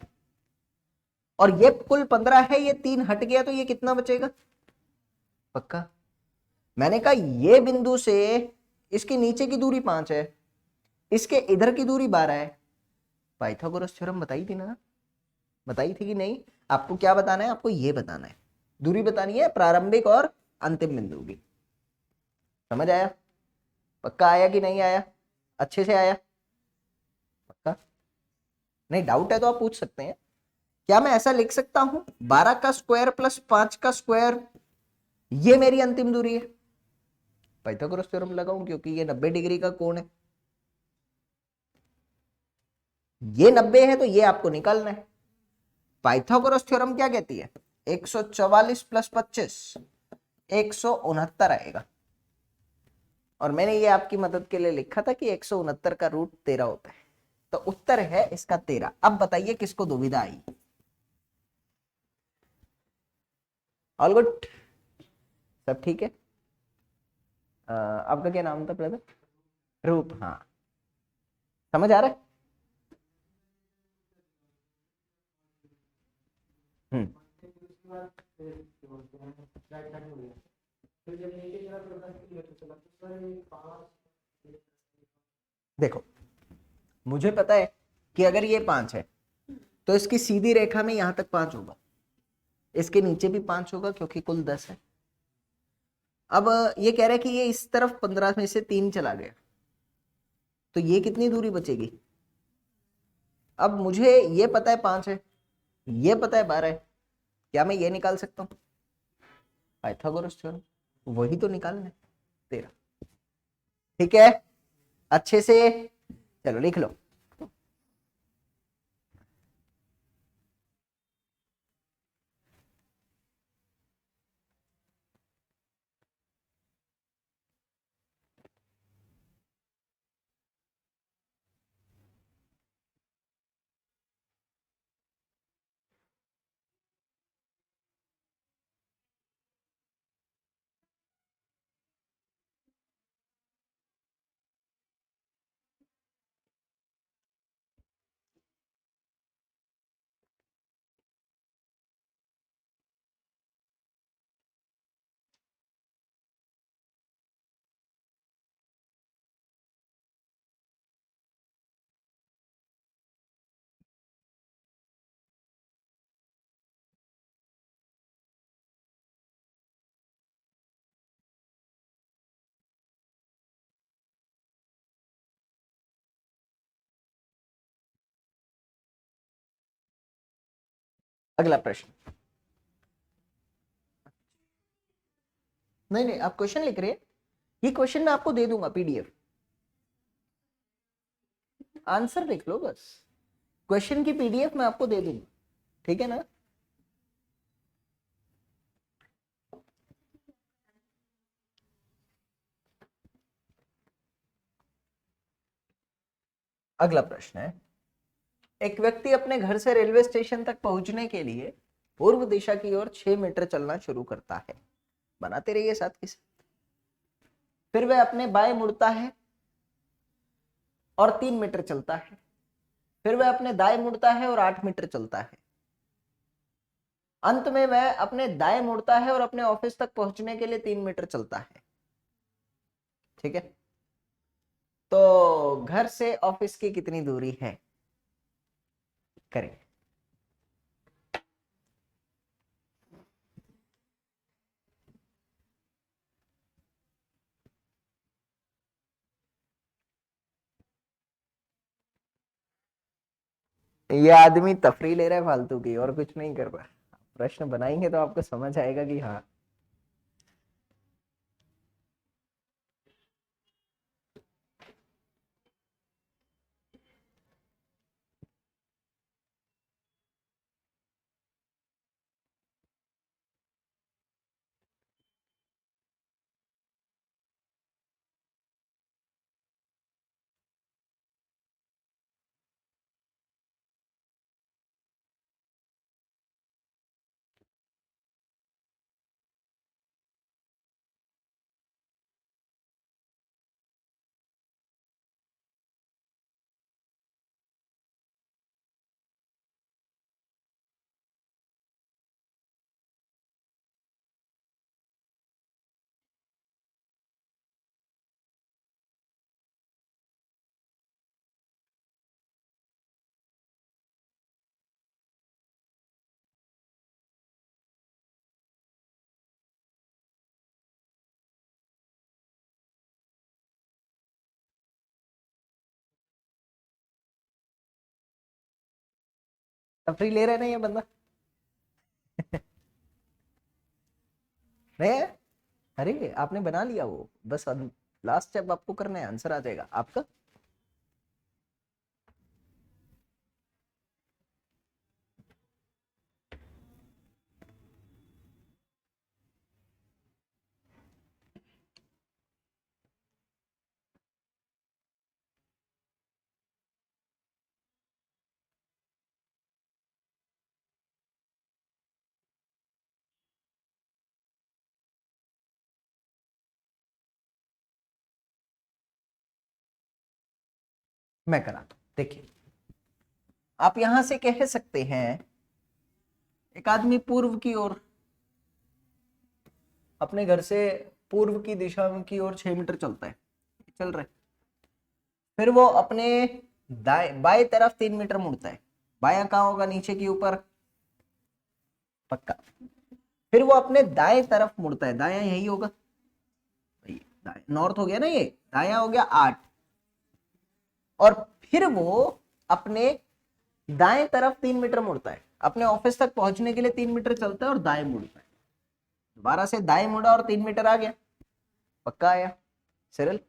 और ये कुल 15 है, ये 3 हट गया तो ये कितना बचेगा? पक्का? मैंने कहा ये बिंदु से इसके नीचे की दूरी 5 है, इसके इधर की दूरी 12 है। पाइथागोरस थ्योरम बताई थी ना, बताई थी कि नहीं? आपको क्या बताना है? आपको ये बताना है, दूरी बतानी है प्रारंभिक और अंतिम बिंदु की। समझ आया? पक्का आया कि नहीं आया? अच्छे से आया? पक्का? नहीं डाउट है तो आप पूछ सकते हैं। क्या मैं ऐसा लिख सकता हूं 12 का स्क्वायर प्लस 5 का स्क्वायर, ये मेरी अंतिम दूरी है? पाइथागोरस थ्योरम लगाऊं क्योंकि ये 90 डिग्री का कोण है, ये 90 है तो ये आपको निकालना है। पाइथागोरस थ्योरम क्या कहती है? 144 प्लस 25 169 आएगा। और मैंने ये आपकी मदद के लिए लिखा था कि 169 का रूट 13 होता है, तो उत्तर है इसका 13। अब बताइए किसको दुविधा आई? ऑल गुड, सब ठीक है। आपका क्या नाम था ब्रदर? रूप, हाँ। समझ आ रहा है? हम्म। देखो मुझे पता है कि अगर ये 5 है तो इसकी सीधी रेखा में यहां तक 5 होगा, इसके नीचे भी 5 होगा क्योंकि कुल 10 है। अब ये कह रहा है कि ये इस तरफ 15 में से 3 चला गया, तो ये कितनी दूरी बचेगी? अब मुझे ये पता है 5 है, ये पता है 12 है, क्या मैं ये निकाल सकता हूँ? पाइथागोरस थ्योरम, वही तो निकालना है 13। ठीक है, अच्छे से चलो लिख लो। अगला प्रश्न। नहीं नहीं, आप क्वेश्चन लिख रहे हैं, ये क्वेश्चन मैं आपको दे दूंगा पीडीएफ, आंसर लिख लो बस, क्वेश्चन की पीडीएफ मैं आपको दे दूंगा, ठीक है ना? अगला प्रश्न है, एक व्यक्ति अपने घर से रेलवे स्टेशन तक पहुंचने के लिए पूर्व दिशा की ओर 6 मीटर चलना शुरू करता है, बनाते रहिए साथ के साथ। फिर वह अपने बाएं मुड़ता है और 3 मीटर चलता है, फिर वह अपने दाएं मुड़ता है और 8 मीटर चलता है, अंत में वह अपने दाएं मुड़ता है और अपने ऑफिस तक पहुंचने के लिए 3 मीटर चलता है। ठीक है, तो घर से ऑफिस की कितनी दूरी है? करें। ये आदमी तफरी ले रहा है फालतू की, और कुछ नहीं कर रहा। प्रश्न बनाएंगे तो आपको समझ आएगा कि हाँ। तफरी ले रहे ना ये बंदा। नहीं है? अरे आपने बना लिया वो, बस लास्ट स्टेप आपको करना है, आंसर आ जाएगा आपका। मैं कराता हूं, देखिए आप यहां से कह सकते हैं एक आदमी पूर्व की ओर अपने घर से पूर्व की दिशा की ओर 6 मीटर चलता है, चल रहा है। फिर वो अपने बाएं तरफ 3 मीटर मुड़ता है। बायां कहाँ होगा? नीचे की ऊपर, पक्का। फिर वो अपने दाएं तरफ मुड़ता है, दायां यही होगा, नॉर्थ हो गया ना, ये दायां हो गया 8। और फिर वो अपने दाएं तरफ 3 मीटर मुड़ता है, अपने ऑफिस तक पहुंचने के लिए 3 मीटर चलता है और दाएं मुड़ता है। दोबारा से दाएं मुड़ा और 3 मीटर आ गया, पक्का आया? सरल,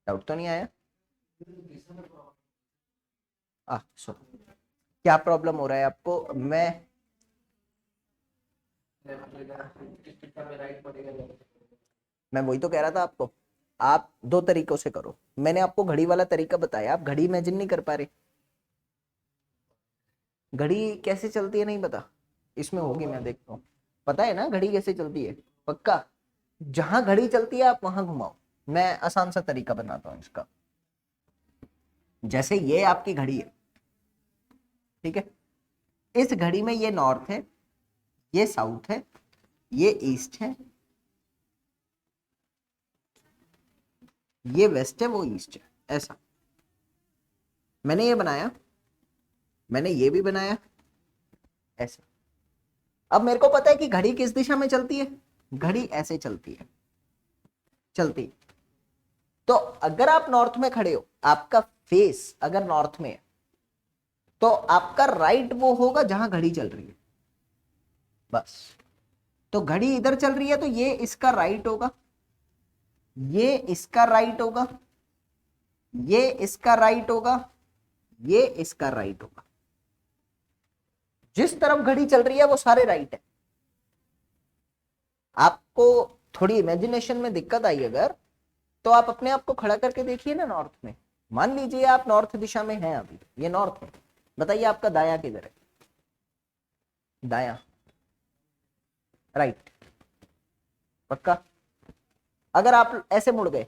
डाउट तो नहीं आया? सो क्या प्रॉब्लम हो रहा है आपको? मैं वही तो कह रहा था आपको, आप दो तरीकों से करो। मैंने आपको घड़ी वाला तरीका बताया, आप घड़ी इमेजिन नहीं कर पा रहे। घड़ी कैसे चलती है नहीं पता? इसमें होगी, मैं देखता हूँ। पता है ना घड़ी कैसे चलती है? पक्का? जहां घड़ी चलती है आप वहां घुमाओ। मैं आसान सा तरीका बनाता हूँ इसका। जैसे ये आपकी घड़ी है, ठीक है? इस घड़ी में ये नॉर्थ है, ये साउथ है, ये ईस्ट है, ये वेस्ट है, वो ईस्ट है, ऐसा मैंने ये बनाया, मैंने ये भी बनाया, ऐसा। अब मेरे को पता है कि घड़ी किस दिशा में चलती है, घड़ी ऐसे चलती है, चलती। तो अगर आप नॉर्थ में खड़े हो, आपका फेस अगर नॉर्थ में है, तो आपका राइट वो होगा जहां घड़ी चल रही है, बस। तो घड़ी इधर चल रही है तो ये इसका राइट होगा, ये इसका राइट होगा, ये इसका राइट होगा, ये इसका राइट होगा। जिस तरफ घड़ी चल रही है वो सारे राइट है। आपको थोड़ी इमेजिनेशन में दिक्कत आई अगर, तो आप अपने आप को खड़ा करके देखिए ना नॉर्थ में। मान लीजिए आप नॉर्थ दिशा में हैं, अभी ये नॉर्थ है, बताइए आपका दाया किधर है? दाया, राइट, पक्का? अगर आप ऐसे मुड़ गए,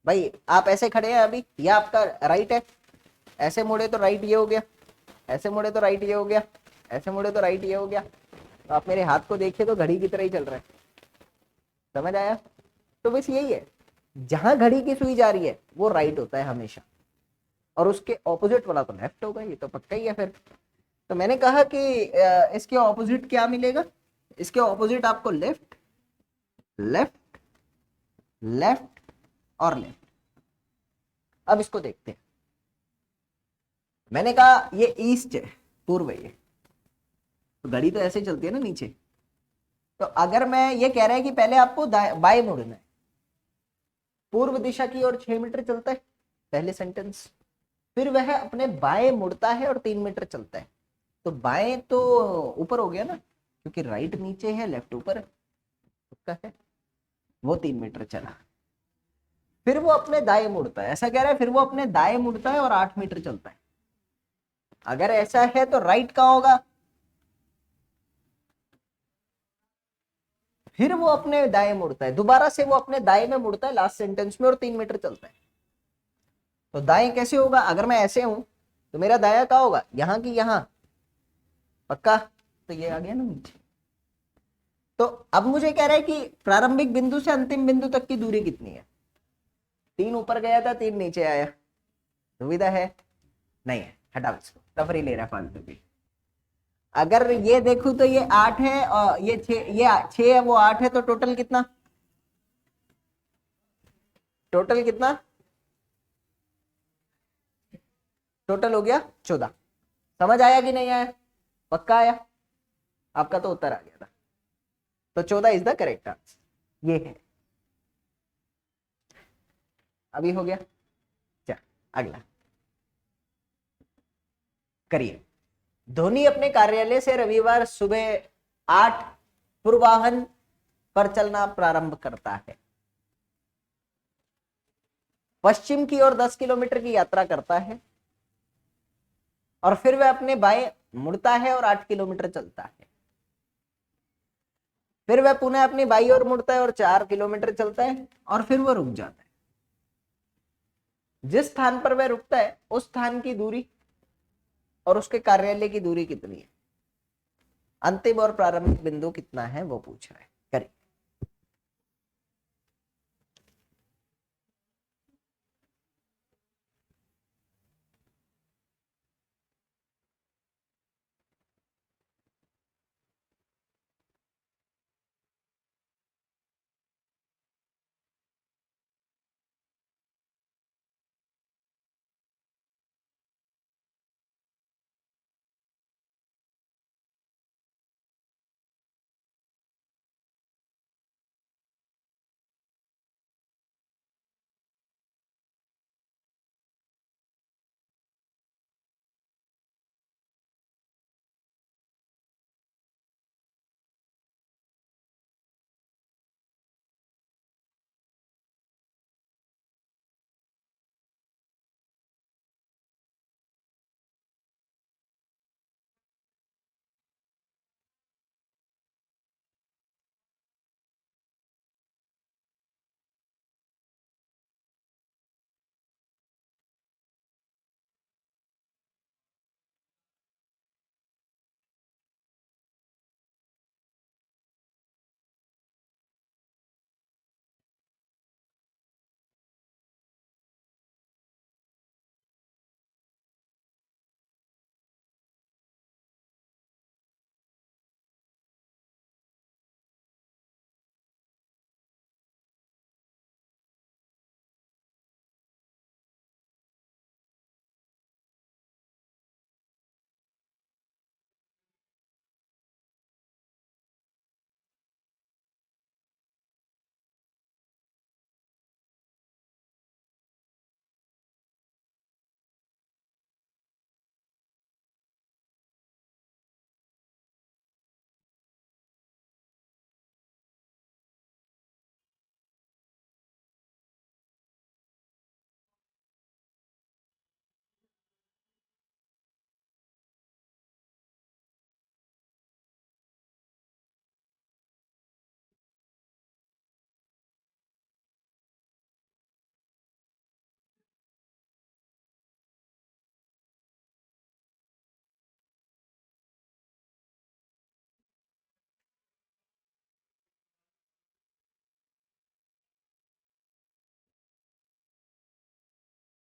भाई आप ऐसे खड़े हैं अभी, ये आपका राइट है, ऐसे मुड़े तो राइट ये हो गया, ऐसे मुड़े तो राइट ये हो गया, ऐसे मुड़े तो राइट ये हो गया। तो आप मेरे हाथ को देखिए तो घड़ी की तरह ही चल रहा है, समझ आया? तो बस यही है, जहां घड़ी की सुई जा रही है वो राइट होता है हमेशा, और उसके ऑपोजिट वाला तो लेफ्ट होगा, ये तो पक्का ही है फिर। तो मैंने कहा कि इसके ऑपोजिट क्या मिलेगा? इसके ऑपोजिट आपको लेफ्ट, लेफ्ट, लेफ्ट और लेफ्ट। अब इसको देखते हैं। मैंने कहा ये ईस्ट है, पूर्व है ये, तो घड़ी तो ऐसे चलती है ना नीचे। तो अगर मैं ये कह रहा है कि पहले आपको बाएं मुड़ना है, पूर्व दिशा की ओर 6 मीटर चलता है, पहले सेंटेंस। फिर वह अपने बाएं मुड़ता है और 3 मीटर चलता है। तो बाएं तो ऊपर हो गया ना, क्योंकि राइट नीचे है, लेफ्ट ऊपर है, पक्का है? वो 3 मीटर चला। फिर वो अपने दाएं मुड़ता है, ऐसा कह रहा है, फिर वो अपने दाएं मुड़ता है और 8 मीटर चलता है। अगर ऐसा है तो राइट कहाँ होगा? फिर वो अपने दाएं मुड़ता है, दोबारा से वो अपने दाएं में मुड़ता है लास्ट सेंटेंस में, और 3 मीटर चलता है। तो दाएं कैसे होगा? अगर मैं ऐसे हूं तो मेरा दाया कहाँ होगा? यहां की यहां, पक्का? तो ये आ गया ना नीचे। तो अब मुझे कह रहा है कि प्रारंभिक बिंदु से अंतिम बिंदु तक की दूरी कितनी है? 3 ऊपर गया था, 3 नीचे आया, दुविधा है? नहीं है, हटाओ इसको, तफरी ले रहा है फालतू की। अगर ये देखूं तो ये 8 है और ये 6, ये 6 है, वो 8 है, तो टोटल कितना? टोटल कितना? टोटल हो गया 14। समझ आया कि नहीं आया? पक्का आया? आपका तो उत्तर आ गया था। तो 14 इज द करेक्ट आंसर, ये है। अभी हो गया? चल अगला करिए। धोनी अपने कार्यालय से रविवार सुबह 8 पूर्वाह्न पर चलना प्रारंभ करता है। पश्चिम की ओर 10 किलोमीटर की यात्रा करता है और फिर वह अपने बाएं मुड़ता है और 8 किलोमीटर चलता है। फिर वह पुनः अपनी बाईं ओर मुड़ता है और 4 किलोमीटर चलता है और फिर वह रुक जाता है। जिस स्थान पर वह रुकता है उस स्थान की दूरी और उसके कार्यालय की दूरी कितनी है? अंतिम और प्रारंभिक बिंदु कितना है वो पूछ रहा है। करिए।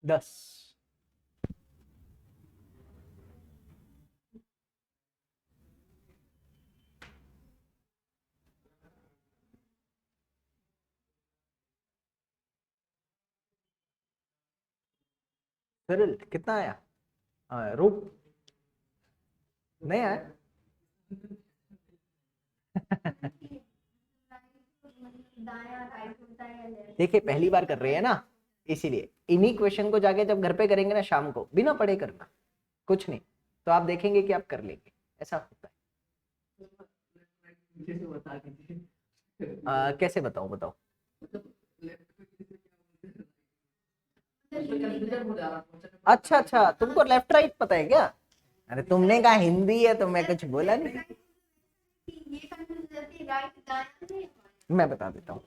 दस। फिर कितना आया? रूट नहीं आया। देखिए पहली बार कर रहे हैं ना, इसीलिए इन्हीं क्वेश्चन को जाके जब घर पे करेंगे ना शाम को, बिना पढ़े करना, कुछ नहीं, तो आप देखेंगे कि आप कर लेंगे। ऐसा होता है। कैसे बताऊं? बताओ। अच्छा अच्छा, तुमको लेफ्ट राइट पता है क्या? अरे तुमने कहा हिंदी है तो मैं कुछ बोला नहीं। मैं बता देता हूँ।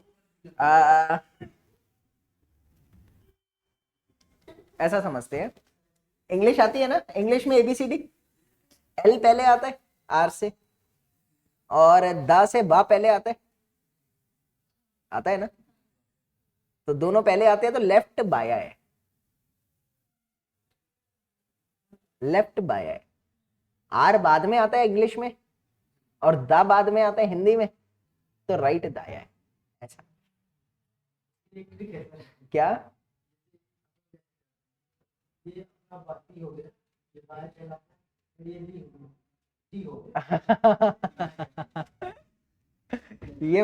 ऐसा समझते हैं, इंग्लिश आती है ना, इंग्लिश में एबीसीडी, एल पहले आता है आर से, और दा से बा पहले आता है, आता है ना? तो दोनों पहले आते हैं तो लेफ्ट बाया है, लेफ्ट बाया है। आर बाद में आता है इंग्लिश में और दा बाद में आता है हिंदी में, तो राइट दाया है। ऐसा क्या? ये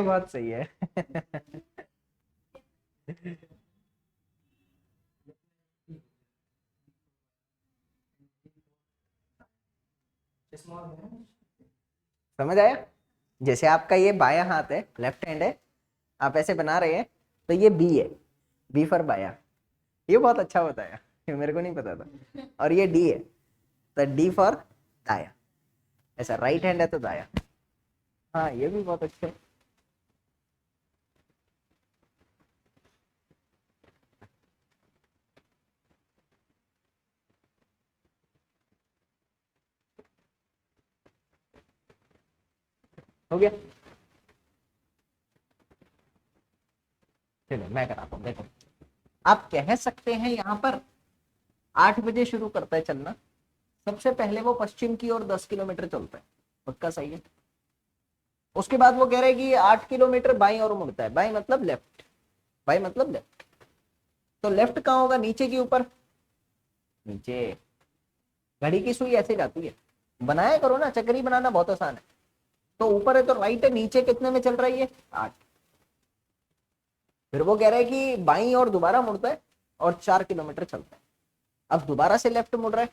बहुत सही है। समझ आया? जैसे आपका ये बायां हाथ है, लेफ्ट हैंड है, आप ऐसे बना रहे हैं, तो ये बी है, बी फॉर बाया। ये बहुत अच्छा बताया, ये मेरे को नहीं पता था। और ये डी है, तो डी फॉर दाया। ऐसा राइट हैंड है तो दाया। हाँ, ये भी बहुत अच्छे है। हो गया। चलो मैं कराता हूँ, देखो। आप कह सकते हैं यहाँ पर 8 बजे शुरू करता है चलना, सबसे पहले वो पश्चिम की ओर 10 किलोमीटर चलता है, पक्का सही है। उसके बाद वो कह रहे हैं कि 8 किलोमीटर बाई और मुड़ता है, बाई मतलब लेफ्ट, बाई मतलब लेफ्ट। तो लेफ्ट कहाँ होगा, नीचे की ऊपर? नीचे। घड़ी की सुई ऐसे जाती है, बनाया करो ना, चक्री बनाना बहुत आसान है। तो ऊपर है तो राइट है, नीचे कितने में चल रही है? 8। फिर वो कह रहे हैं कि बाई और दोबारा मुड़ता है और 4 किलोमीटर चलता है। अब दोबारा से लेफ्ट मुड़ रहा है,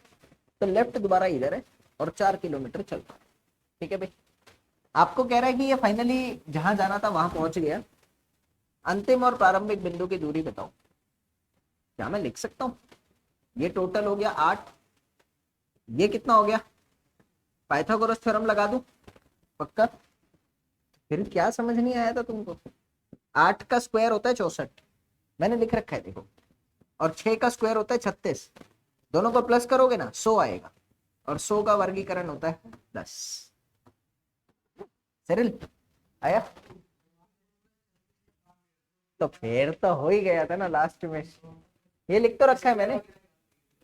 तो लेफ्ट दोबारा इधर है और 4 किलोमीटर चलता है। ठीक है भाई। आपको कह रहा है कि ये फाइनली जहां जाना था वहां पहुंच गया, अंतिम और प्रारंभिक बिंदु की दूरी बताओ। क्या मैं लिख सकता हूँ? ये टोटल हो गया 8, ये कितना हो गया? पाइथागोरस थ्योरम लगा दूं? पक्का? फिर क्या समझ नहीं आया था तुमको? 8 का स्क्वायर होता है 64, मैंने लिख रखा है देखो, और 6 का स्क्वायर होता है 36। दोनों को प्लस करोगे ना 100 आएगा, और 100 का वर्गीकरण होता है 10। सरल आया? तो फिर तो हो ही गया था ना लास्ट में। ये लिख तो रखा है मैंने,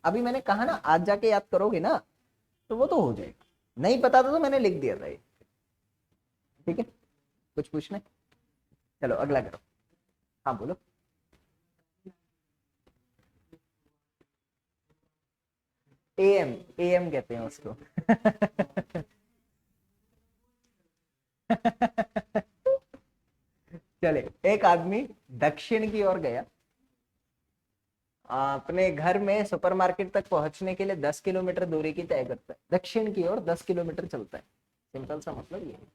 अभी मैंने कहा ना आज जाके याद करोगे ना, तो वो तो हो जाएगा। नहीं पता था तो मैंने लिख दिया था ये। ठीक है, कुछ पूछना है? चलो अगला करो। हाँ बोलो। एएम, एएम कहते हैं उसको। चले, एक आदमी दक्षिण की ओर गया, अपने घर में सुपरमार्केट तक पहुंचने के लिए 10 किलोमीटर दूरी की तय करता है, दक्षिण की ओर 10 किलोमीटर चलता है। सिंपल सा मतलब ये है।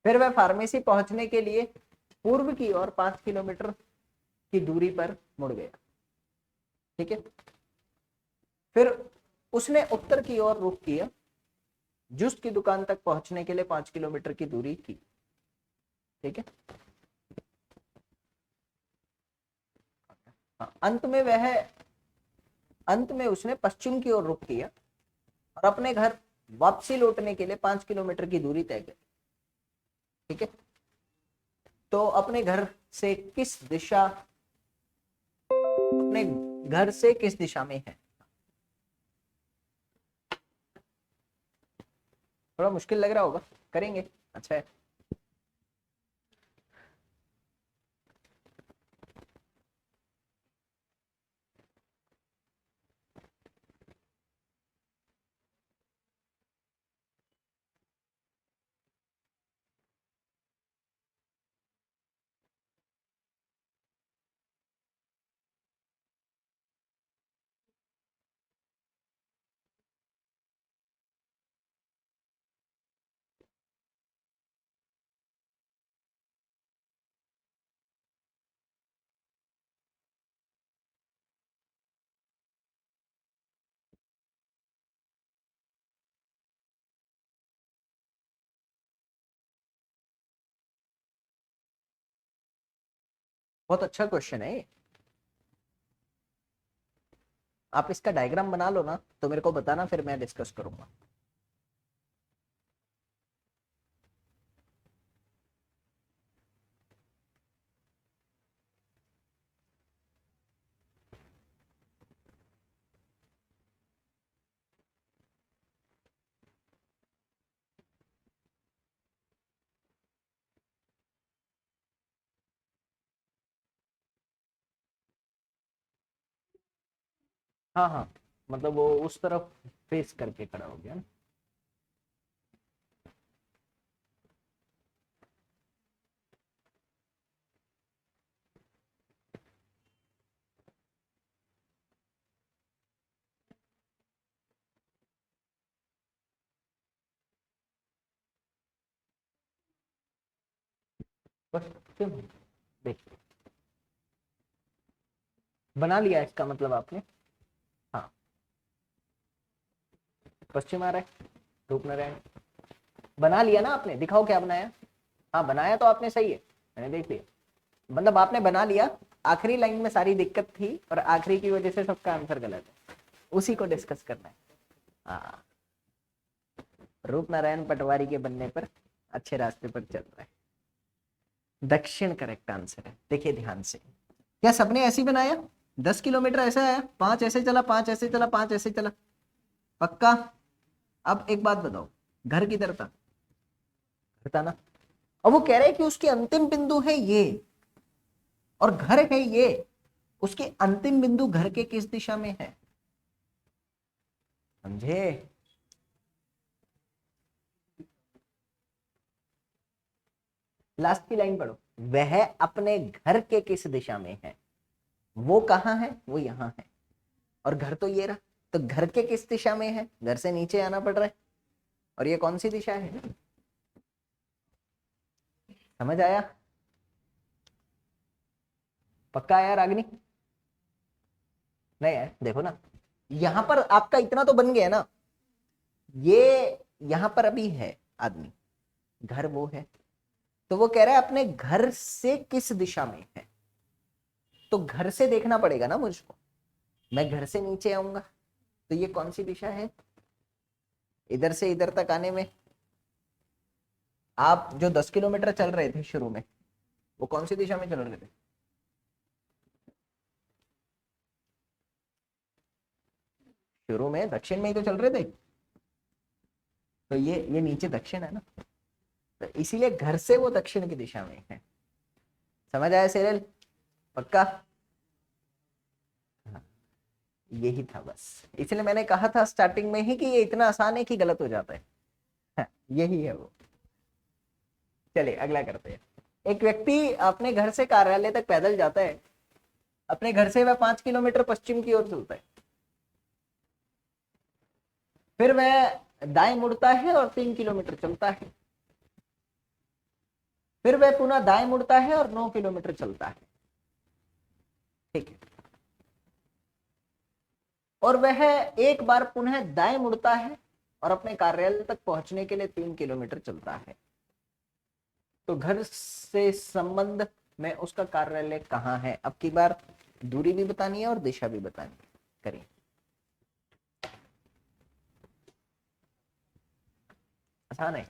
फिर वह फार्मेसी पहुंचने के लिए पूर्व की ओर 5 किलोमीटर की दूरी पर मुड़ गया। ठीक है। फिर उसने उत्तर की ओर रुख किया, जूस की दुकान तक पहुंचने के लिए 5 किलोमीटर की दूरी की। ठीक है। हाँ, अंत में उसने पश्चिम की ओर रुख किया और अपने घर वापसी लौटने के लिए 5 किलोमीटर की दूरी तय की। ठीक है। तो अपने घर से किस दिशा में है? थोड़ा मुश्किल लग रहा होगा, करेंगे। अच्छा है। बहुत अच्छा क्वेश्चन है ये। आप इसका डायग्राम बना लो ना, तो मेरे को बताना, फिर मैं डिस्कस करूंगा। हाँ हाँ, मतलब वो उस तरफ फेस करके खड़ा हो गया ना। बस क्यों, देखिए बना लिया इसका मतलब आपने। हाँ, पश्चिम आ रहा है, रूप नारायण बना लिया ना आपने, दिखाओ क्या बनाया। हाँ बनाया तो आपने, सही है, मैंने देख लिया, मतलब आपने बना लिया। आखिरी लाइन में सारी दिक्कत थी और आखिरी की वजह से सबका आंसर गलत है, उसी को डिस्कस करना है। हाँ, रूप नारायण पटवारी के बनने पर अच्छे रास्ते पर चल रहा है। दक्षिण करेक्ट आंसर है। देखिए ध्यान से, क्या सबने ऐसे ही बनाया? 10 किलोमीटर ऐसे आया, 5 ऐसे चला, 5 ऐसे चला, 5 ऐसे चला, पक्का? अब एक बात बताओ, घर किधर था? था ना। अब वो कह रहे हैं कि उसकी अंतिम बिंदु है ये और घर है ये, उसके अंतिम बिंदु घर के किस दिशा में है, समझे? लास्ट की लाइन पढ़ो, वह अपने घर के किस दिशा में है। वो कहाँ है? वो यहाँ है, और घर तो ये रहा। तो घर के किस दिशा में है? घर से नीचे आना पड़ रहा है, और ये कौन सी दिशा है? समझ आया? पक्का आया रागिनी? नहीं है, देखो ना, यहां पर आपका इतना तो बन गया ना। ये यहां पर अभी है आदमी, घर वो है, तो वो कह रहा है अपने घर से किस दिशा में है। तो घर से देखना पड़ेगा ना मुझको, मैं घर से नीचे आऊंगा, तो ये कौन सी दिशा है? इधर से इधर तक आने में आप जो 10 किलोमीटर चल रहे थे शुरू में, वो कौन सी दिशा में चल रहे थे? शुरू में दक्षिण में ही तो चल रहे थे, तो ये नीचे दक्षिण है ना, तो इसीलिए घर से वो दक्षिण की दिशा में है। समझ आया सेरल? पक्का? हाँ, यही था बस, इसलिए मैंने कहा था स्टार्टिंग में ही कि ये इतना आसान है कि गलत हो जाता है। हाँ, यही है वो। चलिए अगला करते हैं। एक व्यक्ति अपने घर से कार्यालय तक पैदल जाता है, अपने घर से वह 5 किलोमीटर पश्चिम की ओर चलता है, फिर वह दाएं मुड़ता है और 3 किलोमीटर चलता है, फिर वह पुनः दाएं मुड़ता है और 9 किलोमीटर चलता है, ठीक है, और वह एक बार पुनः दाएं मुड़ता है और अपने कार्यालय तक पहुंचने के लिए 3 किलोमीटर चलता है। तो घर से संबंध में उसका कार्यालय कहाँ है? अब की बार दूरी भी बतानी है और दिशा भी बतानी है। करिए। आसान है।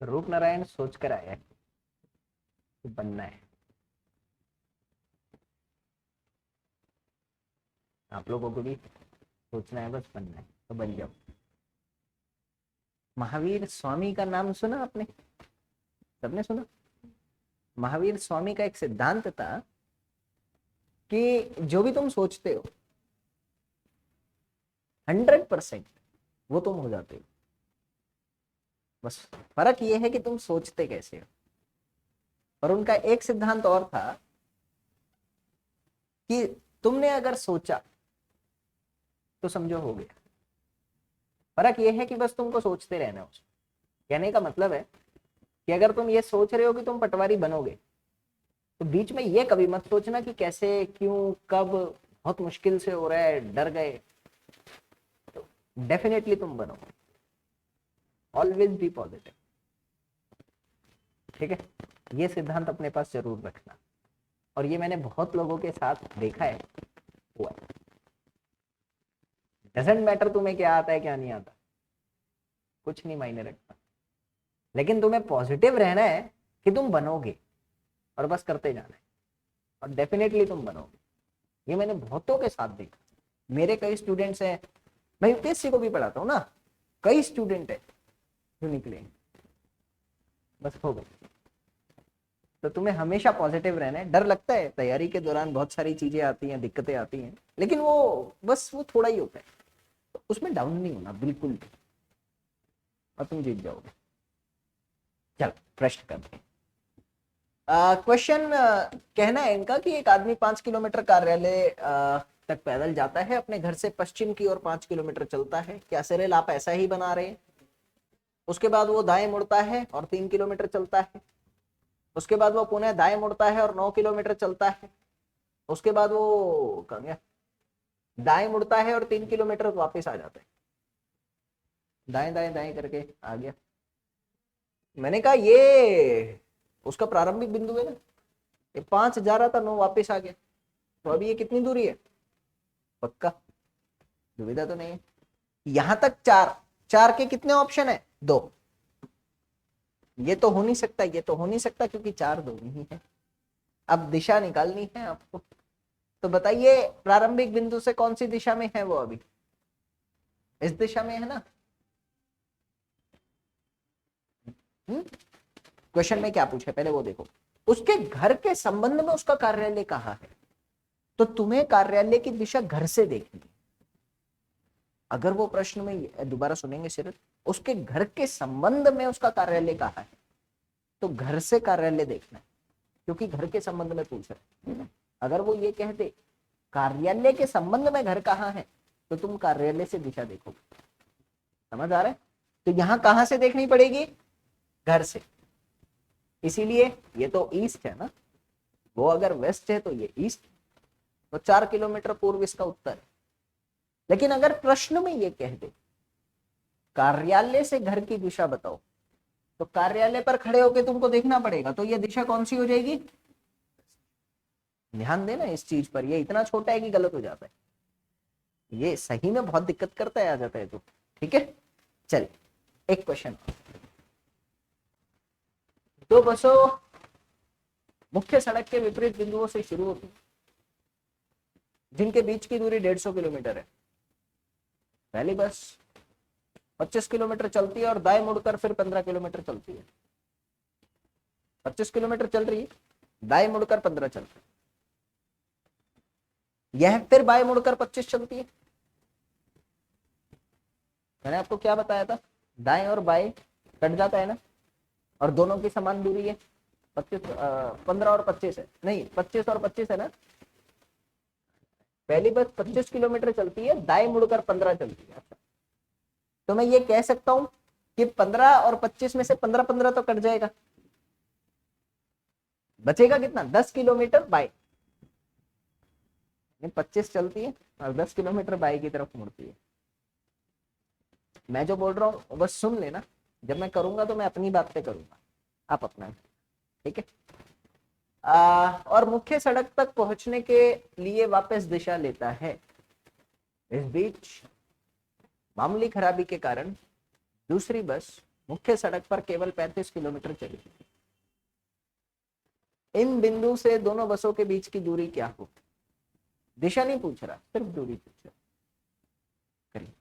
रूप नारायण सोच कर आया है कि बनना है, आप लोगों को भी सोचना है, बस बनना है तो बन जाओ। महावीर स्वामी का नाम सुना आपने? सबने सुना? महावीर स्वामी का एक सिद्धांत था कि जो भी तुम सोचते हो 100% वो तुम हो जाते हो, बस फर्क ये है कि तुम सोचते कैसे हो। और उनका एक सिद्धांत और था कि तुमने अगर सोचा तो समझो हो गया, फर्क ये है कि बस तुमको सोचते रहना है। कहने का मतलब है कि अगर तुम ये सोच रहे हो कि तुम पटवारी बनोगे, तो बीच में ये कभी मत सोचना कि कैसे, क्यों, कब, बहुत मुश्किल से हो रहा है, डर गए। तो डेफिनेटली तुम बनोगे। Always be positive. ठीक है, ये सिद्धांत अपने पास जरूर रखना। और ये मैंने बहुत लोगों के साथ देखा है, हुआ है। डजेंट मैटर तुम्हें क्या आता है क्या नहीं आता, कुछ नहीं मायने रखता, लेकिन तुम्हें पॉजिटिव रहना है कि तुम बनोगे, और बस करते जाना है, और डेफिनेटली तुम बनोगे। ये मैंने बहुतों के साथ देखा। मेरे कई स्टूडेंट्स हैं, मैं यूपीएससी को भी पढ़ाता हूँ ना, कई स्टूडेंट है जो निकले, बस हो गए। तो तुम्हें हमेशा पॉजिटिव रहना है। डर लगता है, तैयारी के दौरान बहुत सारी चीजें आती हैं, दिक्कतें आती हैं, लेकिन वो बस वो थोड़ा ही होता है, तो उसमें डाउन नहीं होना बिल्कुल भी, और तुम जीत जाओगे। चल प्रश्न करते हैं। क्वेश्चन कहना है इनका कि एक आदमी 5 किलोमीटर कार्यालय तक पैदल जाता है, अपने घर से पश्चिम की ओर 5 किलोमीटर चलता है। क्या सिरेल आप ऐसा ही बना रहे हैं? उसके बाद वो दाएं मुड़ता है और 3 किलोमीटर चलता है। उसके बाद वो पुनः दाएं मुड़ता है और 9 किलोमीटर चलता है। उसके बाद वो कहाँ गया, दाएं मुड़ता है और 3 किलोमीटर वापस आ जाता है। दाएं दाएं दाएं करके आ गया। मैंने कहा ये उसका प्रारंभिक बिंदु है ना, ये 5 जा रहा था, 9 वापस आ गया, तो अभी ये कितनी दूरी है? पक्का, दुविधा तो नहीं है। यहां तक 4, 4 के कितने ऑप्शन है? 2। ये तो हो नहीं सकता, ये तो हो नहीं सकता, क्योंकि 4 2 ही है। अब दिशा निकालनी है आपको, तो बताइए प्रारंभिक बिंदु से कौन सी दिशा में है वो? अभी इस दिशा में है ना। क्वेश्चन में क्या पूछे पहले वो देखो। उसके घर के संबंध में उसका कार्यालय कहाँ है, तो तुम्हें कार्यालय की दिशा घर से देखनी है। अगर वो प्रश्न में दोबारा सुनेंगे सिर्फ, उसके घर के संबंध में उसका कार्यालय कहाँ है, तो घर से कार्यालय देखना है, क्योंकि घर के संबंध में पूछ रहे। अगर वो ये कहते कार्यालय के संबंध में घर कहाँ है, तो तुम कार्यालय से दिशा देखोगे। समझ आ रहा है? तो यहां कहां से देखनी पड़ेगी? घर से। इसीलिए ये तो ईस्ट है ना, वो अगर वेस्ट है तो ये ईस्ट, तो 4 किलोमीटर पूर्व इसका उत्तर है। लेकिन अगर प्रश्न में ये कह दे कार्यालय से घर की दिशा बताओ, तो कार्यालय पर खड़े होकर तुमको देखना पड़ेगा, तो ये दिशा कौन सी हो जाएगी? ध्यान देना इस चीज पर, ये इतना छोटा है कि गलत हो जाता है, ये सही में बहुत दिक्कत करता है, आ जाता है तो। ठीक है, चल एक क्वेश्चन। दो बसों मुख्य सड़क के विपरीत बिंदुओं से शुरू होती है, जिनके बीच की दूरी 150 किलोमीटर है। पहली बस 25 किलोमीटर चलती है और दाएं मुड़कर फिर 15 किलोमीटर चलती है। 25 किलोमीटर चल रही है, दाएं मुड़कर 15 चलती है। यह फिर बाएं मुड़कर 25 चलती है। मैंने आपको क्या बताया था, दाएं और बाएं कट जाता है ना, और दोनों की समान दूरी है। 25 15 और 25 है, नहीं 25 और 25 है ना। पहली बस 25 किलोमीटर चलती है, दाएं मुड़कर 15 चलती है। अच्छा, तो मैं ये कह सकता हूं कि 15 और 25 में से 15 15 तो कट जाएगा, बचेगा कितना? 10 किलोमीटर बाय। 25 चलती है और 10 किलोमीटर बाय की तरफ मुड़ती है। मैं जो बोल रहा हूँ बस सुन लेना, जब मैं करूंगा तो मैं अपनी बात पे करूंगा, आप अपना। ठीक है। और मुख्य सड़क तक पहुंचने के लिए वापस दिशा लेता है। इस बीच मामूली खराबी के कारण दूसरी बस मुख्य सड़क पर केवल 35 किलोमीटर चली। इन बिंदु से दोनों बसों के बीच की दूरी क्या हो? दिशा नहीं पूछ रहा, सिर्फ दूरी पूछ रहा। करिए।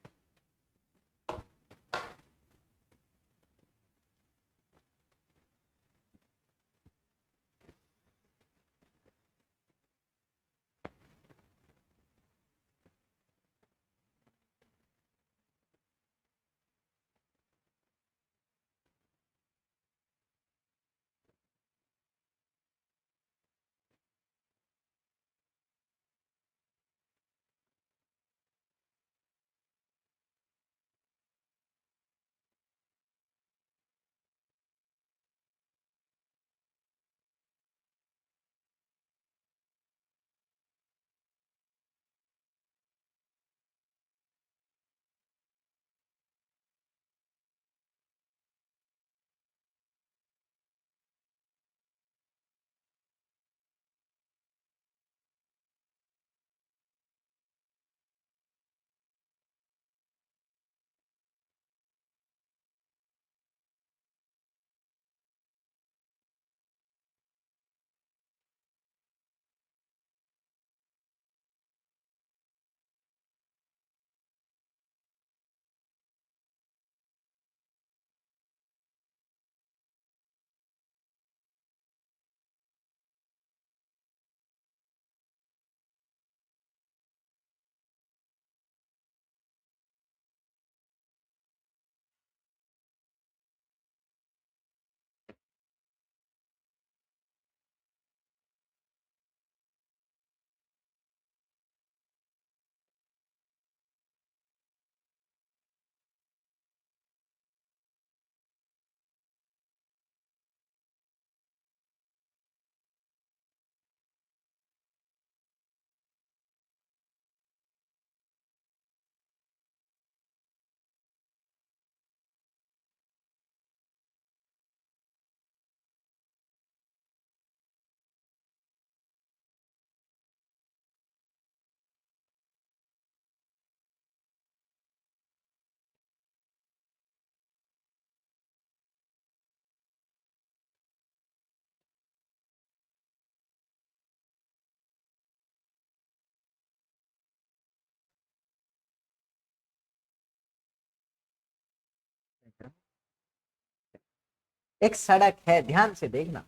एक सड़क है, ध्यान से देखना,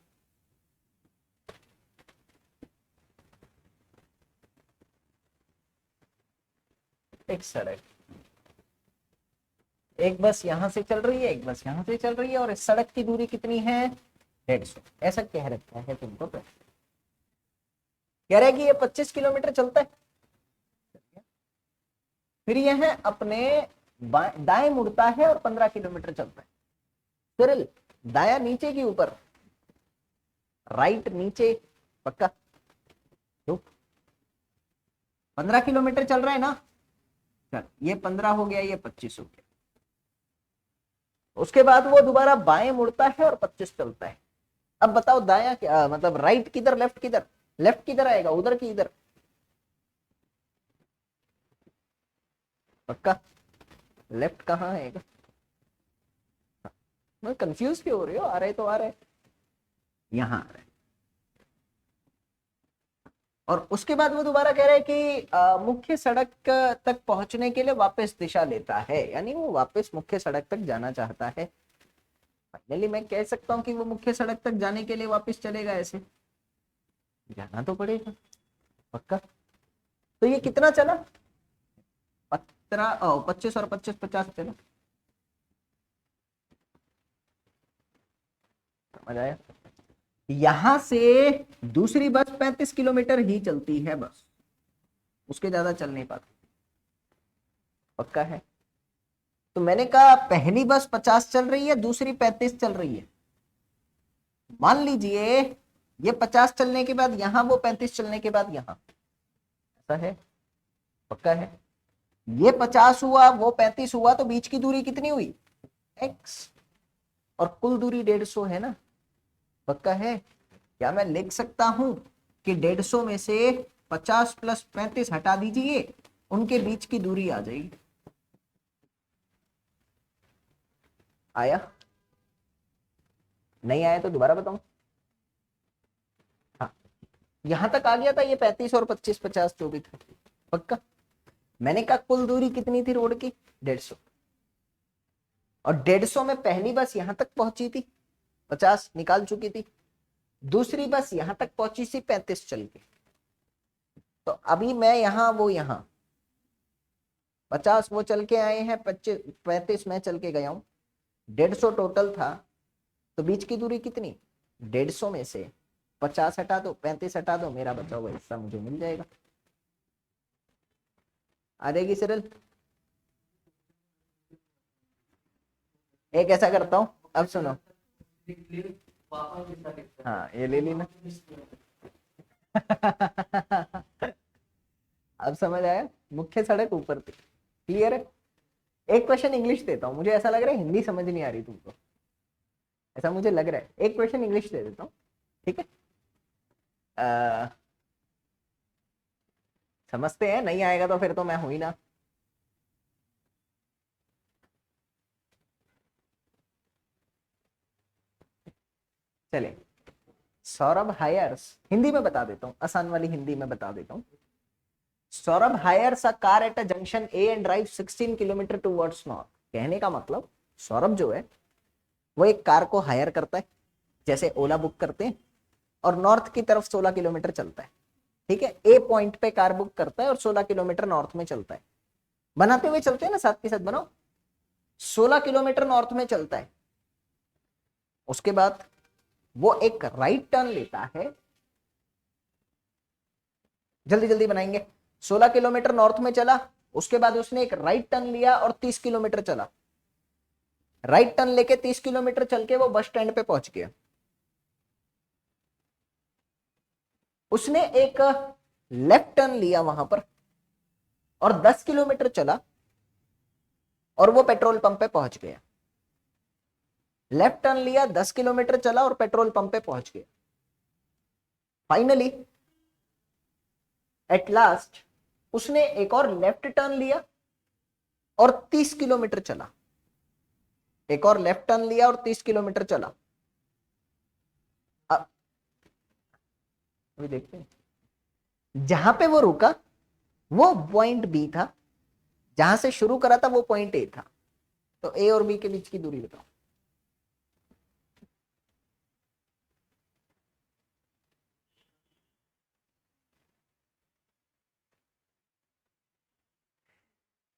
एक सड़क, एक बस यहां से चल रही है, एक बस यहां से चल रही है, और इस सड़क की दूरी कितनी है? 150। ऐसा कह रखा है तुमको, कह रहा है कि ये 25 किलोमीटर चलता है। फिर यह अपने दाएं मुड़ता है और 15 किलोमीटर चलता है। सरल, दाया नीचे की ऊपर, राइट नीचे, पक्का? तो 15 किलोमीटर चल रहा है ना, चल ये 15 हो गया, ये 25 हो गया। उसके बाद वो दोबारा बाएं मुड़ता है और 25 चलता है। अब बताओ दाया क्या, मतलब राइट किधर, लेफ्ट किधर? लेफ्ट किधर आएगा, उधर की इधर? पक्का? लेफ्ट कहाँ आएगा? मैं कंफ्यूज क्यों हो रही हो? आ रहे तो आ रहे, यहाँ आ रहे। और उसके बाद वो दोबारा कह रहे हैं कि मुख्य सड़क तक पहुंचने के लिए वापस दिशा लेता है, यानी वो वापस मुख्य सड़क तक जाना चाहता है। फाइनली मैं कह सकता हूँ कि वो मुख्य सड़क तक जाने के लिए वापस चलेगा, ऐसे जाना तो पड़ेगा, पक्का? तो ये कितना चला? 25 और 25 50 चला, समझ आया? यहां से दूसरी बस 35 किलोमीटर ही चलती है बस, उसके ज्यादा चल नहीं पाती, पक्का है? तो मैंने कहा पहली बस 50 चल रही है, दूसरी 35 चल रही है। मान लीजिए ये 50 चलने के बाद यहां, वो 35 चलने के बाद यहां, ऐसा है, पक्का है? ये 50 हुआ, वो 35 हुआ, तो बीच की दूरी कितनी हुई? x, और कुल दूरी 150 है ना, पक्का है? क्या मैं लिख सकता हूं कि 150 में से 50 प्लस 35 हटा दीजिए, उनके बीच की दूरी आ जाएगी। आया? नहीं आया तो दोबारा बताऊं? हाँ, यहां तक आ गया था, ये 35 और 25 50 जो भी था, पक्का? मैंने कहा कुल दूरी कितनी थी रोड की? 150, और 150 में पहली बस यहां तक पहुंची थी, 50 निकाल चुकी थी, दूसरी बस यहां तक पहुंची थी 35 चल के। तो अभी मैं यहां, वो यहां, 50 वो चल के आए हैं, 25 35 मैं चल के गया हूं, 150 टोटल था। तो बीच की दूरी कितनी? 150 में से 50 हटा दो, 35 हटा दो, मेरा बचा हुआ हिस्सा मुझे मिल जाएगा। आ जाएगी सरल? एक ऐसा करता हूं, अब सुनो, हाँ ये ले ली ना। अब समझ आया? मुख्य सड़क ऊपर थी, क्लियर है? एक क्वेश्चन इंग्लिश देता हूँ, मुझे ऐसा लग रहा है हिंदी समझ नहीं आ रही तुमको, ऐसा मुझे लग रहा है। एक क्वेश्चन इंग्लिश दे देता हूँ, ठीक है? समझते हैं, नहीं आएगा तो फिर तो मैं हूं ही ना। चले, सौरभ हायर्स, हिंदी में बता देता हूँ, आसान वाली हिंदी में बता देता हूँ। Saurabh hires a car at a junction A and drive 16 kilometre towards north. कहने का मतलब सौरभ जो है वो एक कार को हायर करता है, जैसे ओला बुक करते हैं, और नॉर्थ की तरफ 16 किलोमीटर चलता है, ठीक है? ए पॉइंट पे कार बुक करता है और 16 किलोमीटर नॉर्थ में चलता है। बनाते हुए चलते हैं ना, साथ के साथ बनाओ। 16 किलोमीटर नॉर्थ में चलता है, उसके बाद वो एक राइट टर्न लेता है, जल्दी जल्दी बनाएंगे। 16 किलोमीटर नॉर्थ में चला, उसके बाद उसने एक राइट टर्न लिया और 30 किलोमीटर चला। राइट टर्न लेके 30 किलोमीटर चल के वो बस स्टैंड पे पहुंच गया। उसने एक लेफ्ट टर्न लिया वहां पर और 10 किलोमीटर चला और वो पेट्रोल पंप पे पहुंच गया। लेफ्ट टर्न लिया, 10 किलोमीटर चला और पेट्रोल पंप पे पहुंच गया। फाइनली एट लास्ट उसने एक और लेफ्ट टर्न लिया और 30 किलोमीटर चला। एक और लेफ्ट टर्न लिया और 30 किलोमीटर चला। अभी देखते हैं, जहां पे वो रुका वो पॉइंट बी था, जहां से शुरू करा था वो पॉइंट ए था। तो ए और बी के बीच की दूरी बताओ।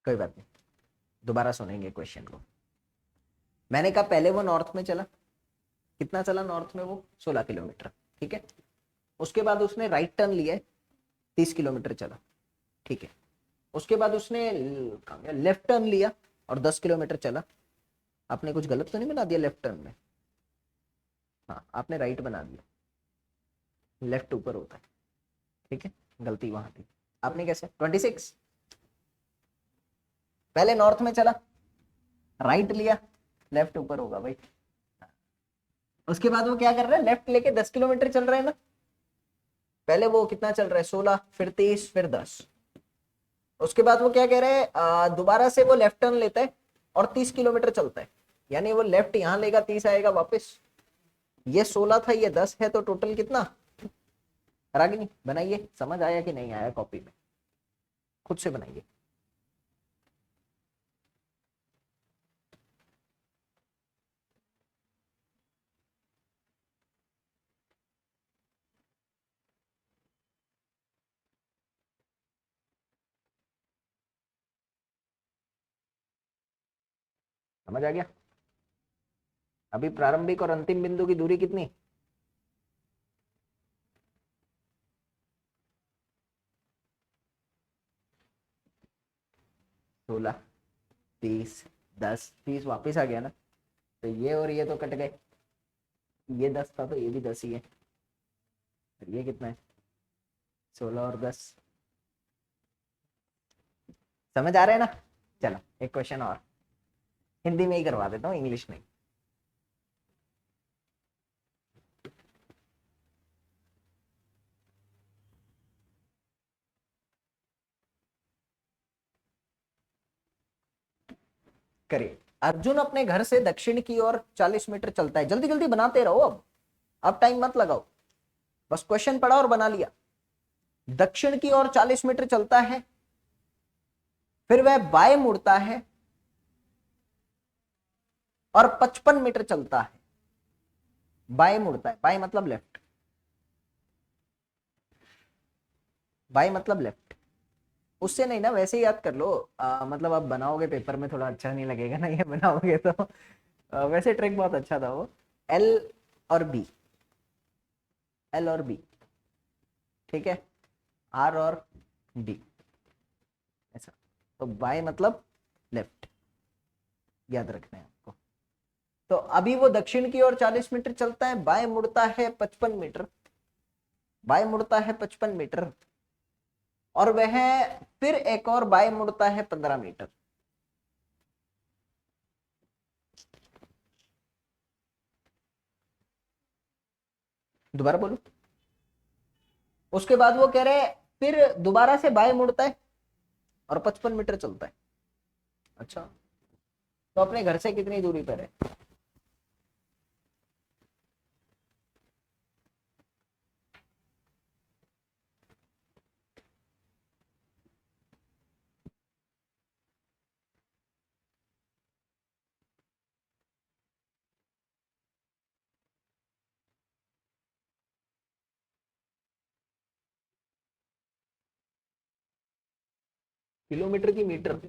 कोई बात नहीं, दोबारा सुनेंगे क्वेश्चन को। मैंने कहा पहले वो नॉर्थ में चला, कितना चला नॉर्थ में वो 16 किलोमीटर, ठीक है। उसके बाद उसने राइट टर्न लिया, 30 किलोमीटर चला, ठीक है। उसके बाद उसने लेफ्ट टर्न लिया और 10 किलोमीटर चला। आपने कुछ गलत तो नहीं बना दिया लेफ्ट टर्न में? हाँ, आपने राइट बना दिया, लेफ्ट ऊपर होता है, ठीक है, गलती वहां थी। आपने कैसे 26, पहले नॉर्थ में चला, राइट लिया, लेफ्ट ऊपर होगा भाई। उसके बाद वो क्या कर रहा है, लेफ्ट लेके 10 किलोमीटर चल रहा है ना। पहले वो कितना चल रहा है, 16, फिर 30, फिर 10। उसके बाद वो क्या कह रहे हैं, दोबारा से वो लेफ्ट टर्न लेता है और 30 किलोमीटर चलता है। यानी वो लेफ्ट यहां लेगा, 30 आएगा वापस। ये 16 था, ये 10 है, तो टोटल कितना। रागिनी बनाइए, समझ आया कि नहीं आया, कॉपी में खुद से बनाइए। समझ आ गया? अभी प्रारंभिक और अंतिम बिंदु की दूरी कितनी। 16, 30, 10, 30 वापिस आ गया ना। तो ये और ये तो कट गए, ये 10 था तो ये भी 10 ही है। ये कितना है, 16 और 10। समझ आ रहा है ना। चलो एक क्वेश्चन और, हिंदी में ही करवा देता हूँ, इंग्लिश नहीं। करिए। अर्जुन अपने घर से दक्षिण की ओर 40 मीटर चलता है। जल्दी जल्दी बनाते रहो, अब टाइम मत लगाओ, बस क्वेश्चन पढ़ा और बना लिया। दक्षिण की ओर 40 मीटर चलता है, फिर वह बाएं मुड़ता है और 55 मीटर चलता है। बाएं मुड़ता है, बाएं मतलब लेफ्ट, बाएं मतलब लेफ्ट। उससे नहीं ना, वैसे ही याद कर लो। मतलब आप बनाओगे पेपर में थोड़ा अच्छा नहीं लगेगा ना ये बनाओगे तो। वैसे ट्रिक बहुत अच्छा था वो। एल और बी, एल और बी, ठीक है, आर और डी, ऐसा। तो बाएं मतलब लेफ्ट, याद रखना है आपको। तो अभी वो दक्षिण की ओर 40 मीटर चलता है, बाएं मुड़ता है 55 मीटर, बाएं मुड़ता है 55 मीटर, और वह फिर एक और बाएं मुड़ता है 15 मीटर। दोबारा बोलो। उसके बाद वो कह रहे फिर दोबारा से बाएं मुड़ता है और 55 मीटर चलता है। अच्छा, तो अपने घर से कितनी दूरी पर है। किलोमीटर की मीटर।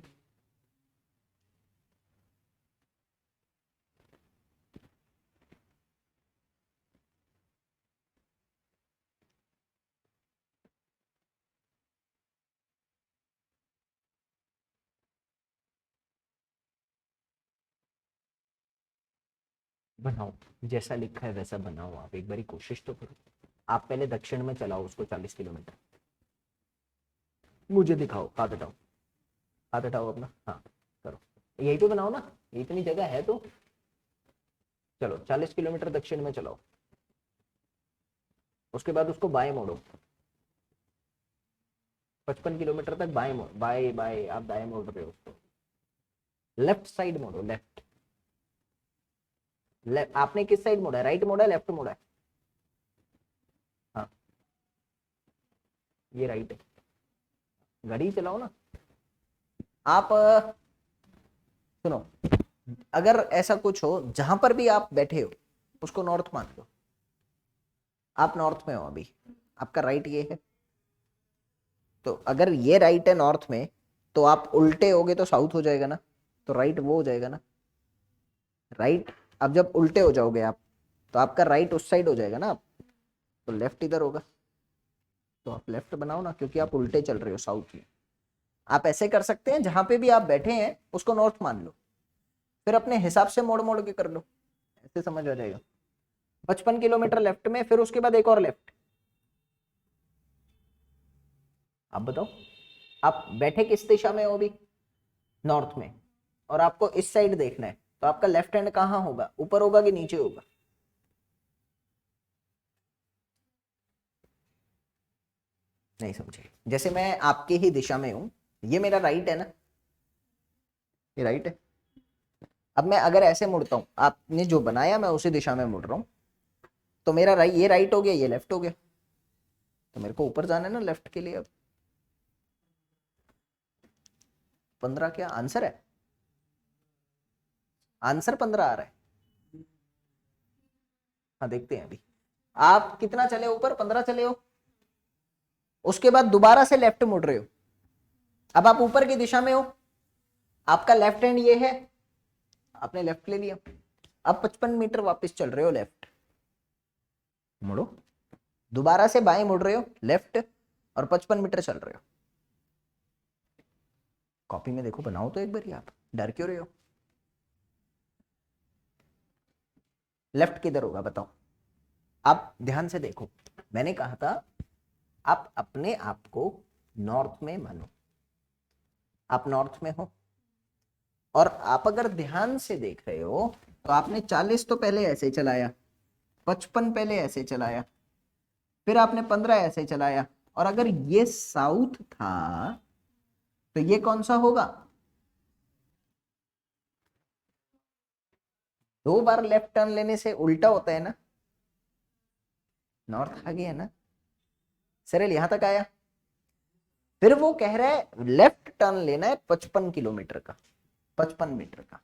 बनाओ, जैसा लिखा है वैसा बनाओ, आप एक बारी कोशिश तो करो। आप पहले दक्षिण में चलाओ उसको 40 किलोमीटर, मुझे दिखाओ, हाथ हटाओ, हाथ हटाओ अपना, हाँ करो। यही तो बनाओ ना, इतनी जगह है तो। चलो 40 किलोमीटर दक्षिण में चलाओ, उसके बाद उसको बाएं मोड़ो, 55 किलोमीटर तक बाएं मोड़, बाएं बाएं आप दाएं मोड़ रहे हो उसको। लेफ्ट साइड मोड़ो, लेफ्ट। आपने किस साइड मोड़ा है, राइट मोड़ा है लेफ्ट मोड़ा है। हाँ, ये राइट है। गाड़ी चलाओ ना आप। सुनो, अगर ऐसा कुछ हो जहां पर भी आप बैठे हो उसको नॉर्थ मान लो। आप नॉर्थ में हो अभी, आपका राइट ये है, तो अगर ये राइट है नॉर्थ में, तो आप उल्टे होगे तो साउथ हो जाएगा ना, तो राइट वो हो जाएगा ना, राइट। अब जब उल्टे हो जाओगे आप, तो आपका राइट उस साइड हो जाएगा ना, आप तो लेफ्ट इधर होगा, तो आप लेफ्ट बनाओ ना, क्योंकि आप उल्टे चल रहे हो साउथ में। आप ऐसे कर सकते हैं, जहां पे भी आप बैठे हैं उसको नॉर्थ मान लो, फिर अपने हिसाब से मोड़ मोड़ के कर लो, ऐसे समझ आ जाएगा। 55 किलोमीटर लेफ्ट में, फिर उसके बाद एक और लेफ्ट। आप बताओ, आप बैठे किस दिशा में हो अभी? नॉर्थ में। और आपको इस साइड देखना है, तो आपका लेफ्ट हैंड कहाँ होगा, ऊपर होगा कि नीचे होगा? नहीं समझे? जैसे मैं आपके ही दिशा में हूं, ये मेरा राइट है ना, ये राइट है। अब मैं अगर ऐसे मुड़ता हूं, आपने जो बनाया मैं उसी दिशा में मुड़ रहा हूं, तो मेरा राइट, ये राइट हो गया, ये लेफ्ट हो गया, तो मेरे को ऊपर जाना है ना लेफ्ट के लिए। अब 15 क्या आंसर है? आंसर 15 आ रहा है। हाँ देखते हैं अभी। आप कितना चले ऊपर? 15 चले हो, उसके बाद दोबारा से लेफ्ट मुड़ रहे हो। अब आप ऊपर की दिशा में हो, आपका लेफ्ट हैंड ये है, आपने लेफ्ट ले लिया। अब 55 मीटर वापस चल रहे हो लेफ्ट, मुड़ो, दोबारा से बाएं मुड़ रहे हो लेफ्ट, और 55 मीटर चल रहे हो। कॉपी में देखो, बनाओ तो एक बार, आप डर क्यों रहे हो? लेफ्ट किधर होगा बताओ? आप ध्यान से देखो, मैंने कहा था आप अपने आप को नॉर्थ में मानो, आप नॉर्थ में हो। और आप अगर ध्यान से देख रहे हो, तो आपने 40 तो पहले ऐसे चलाया, 55 पहले ऐसे चलाया, फिर आपने 15 ऐसे चलाया, और अगर ये साउथ था तो ये कौन सा होगा? 2 बार लेफ्ट टर्न लेने से उल्टा होता है ना, नॉर्थ आ गया ना, सरल यहां तक आया। फिर वो कह रहा है लेफ्ट टर्न लेना है 55 किलोमीटर का, 55 मीटर का।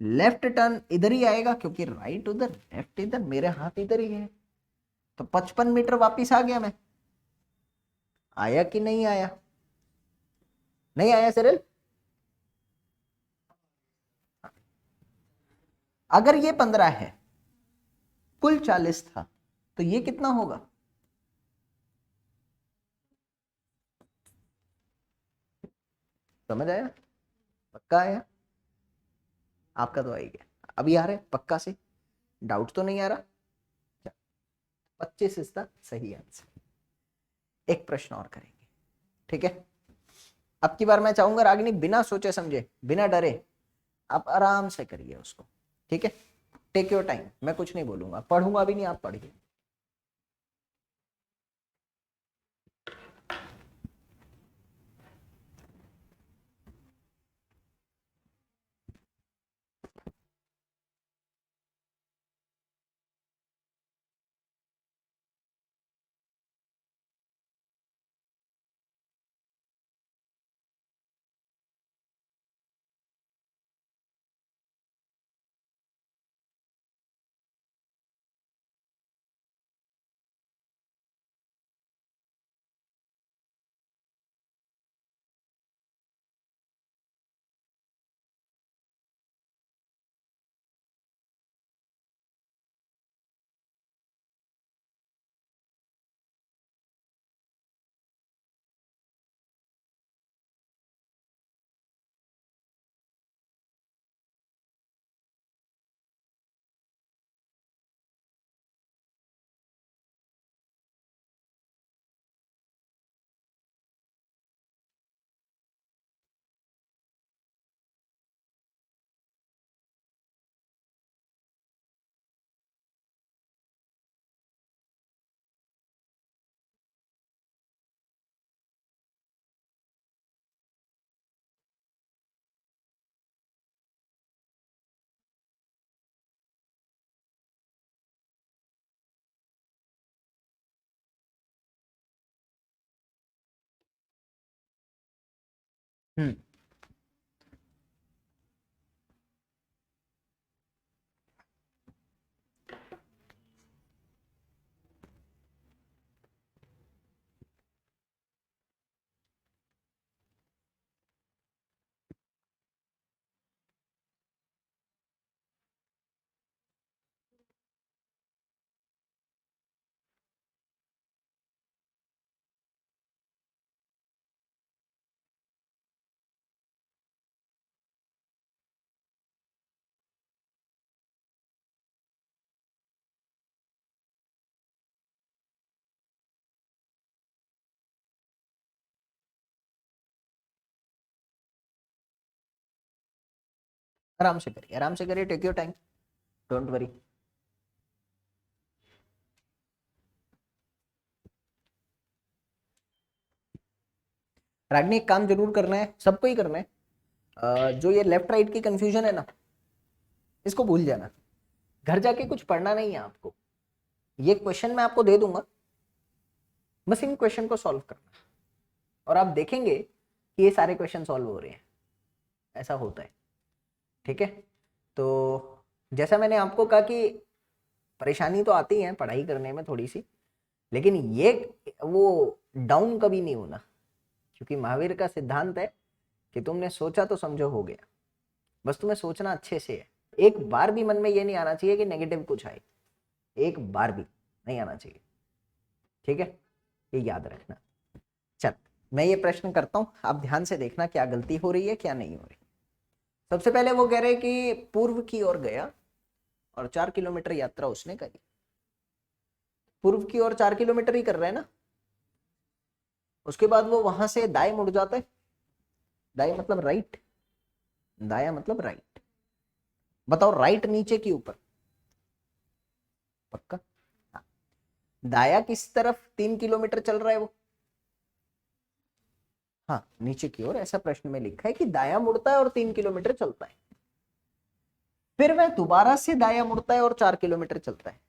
लेफ्ट टर्न इधर ही आएगा, क्योंकि राइट उधर लेफ्ट इधर, मेरे हाथ इधर ही है, तो 55 मीटर वापिस आ गया मैं। आया कि नहीं आया? नहीं आया सरल? अगर ये 15 है, कुल 40 था, तो ये कितना होगा? समझ आया? पक्का आया? आपका तो आ ही गया। अभी आ रहा है पक्का से? डाउट तो नहीं आ रहा? 25 इज द सही आंसर। एक प्रश्न और करेंगे, ठीक है? अब की बार मैं चाहूंगा रागिनी बिना सोचे समझे, बिना डरे, आप आराम से करिए उसको, ठीक है? टेक योर टाइम, मैं कुछ नहीं बोलूंगा, पढ़ूंगा भी नहीं, आप पढ़िए। हम्म। आराम से करिए, आराम से करिए, take your time, don't worry. Ragini एक काम जरूर करना है, सबको ही करना है। जो ये लेफ्ट राइट की कंफ्यूजन है ना, इसको भूल जाना। घर जाके कुछ पढ़ना नहीं है आपको, ये क्वेश्चन मैं आपको दे दूंगा, बस इन क्वेश्चन को सॉल्व करना, और आप देखेंगे कि ये सारे क्वेश्चन सॉल्व हो रहे हैं। ऐसा होता है, ठीक है। तो जैसा मैंने आपको कहा कि परेशानी तो आती है पढ़ाई करने में थोड़ी सी, लेकिन ये वो डाउन कभी नहीं होना, क्योंकि महावीर का सिद्धांत है कि तुमने सोचा तो समझो हो गया, बस तुम्हें सोचना अच्छे से है। एक बार भी मन में ये नहीं आना चाहिए कि नेगेटिव कुछ आए, एक बार भी नहीं आना चाहिए, ठीक है, ये याद रखना। चल मैं ये प्रश्न करता हूं, आप ध्यान से देखना क्या गलती हो रही है क्या नहीं हो रही। सबसे पहले वो कह रहे कि पूर्व की ओर गया और 4 किलोमीटर यात्रा उसने करी। पूर्व की ओर 4 किलोमीटर ही कर रहे हैं ना, उसके बाद वो वहां से दाएं मुड़ जाता है। दाएं मतलब राइट, दाया मतलब राइट। बताओ राइट नीचे की ऊपर? पक्का? हाँ। दाया किस तरफ 3 किलोमीटर चल रहा है वो? हाँ नीचे की ओर, ऐसा प्रश्न में लिखा है कि दाया मुड़ता है और 3 किलोमीटर चलता है। फिर वह दोबारा से दाया मुड़ता है और 4 किलोमीटर चलता है।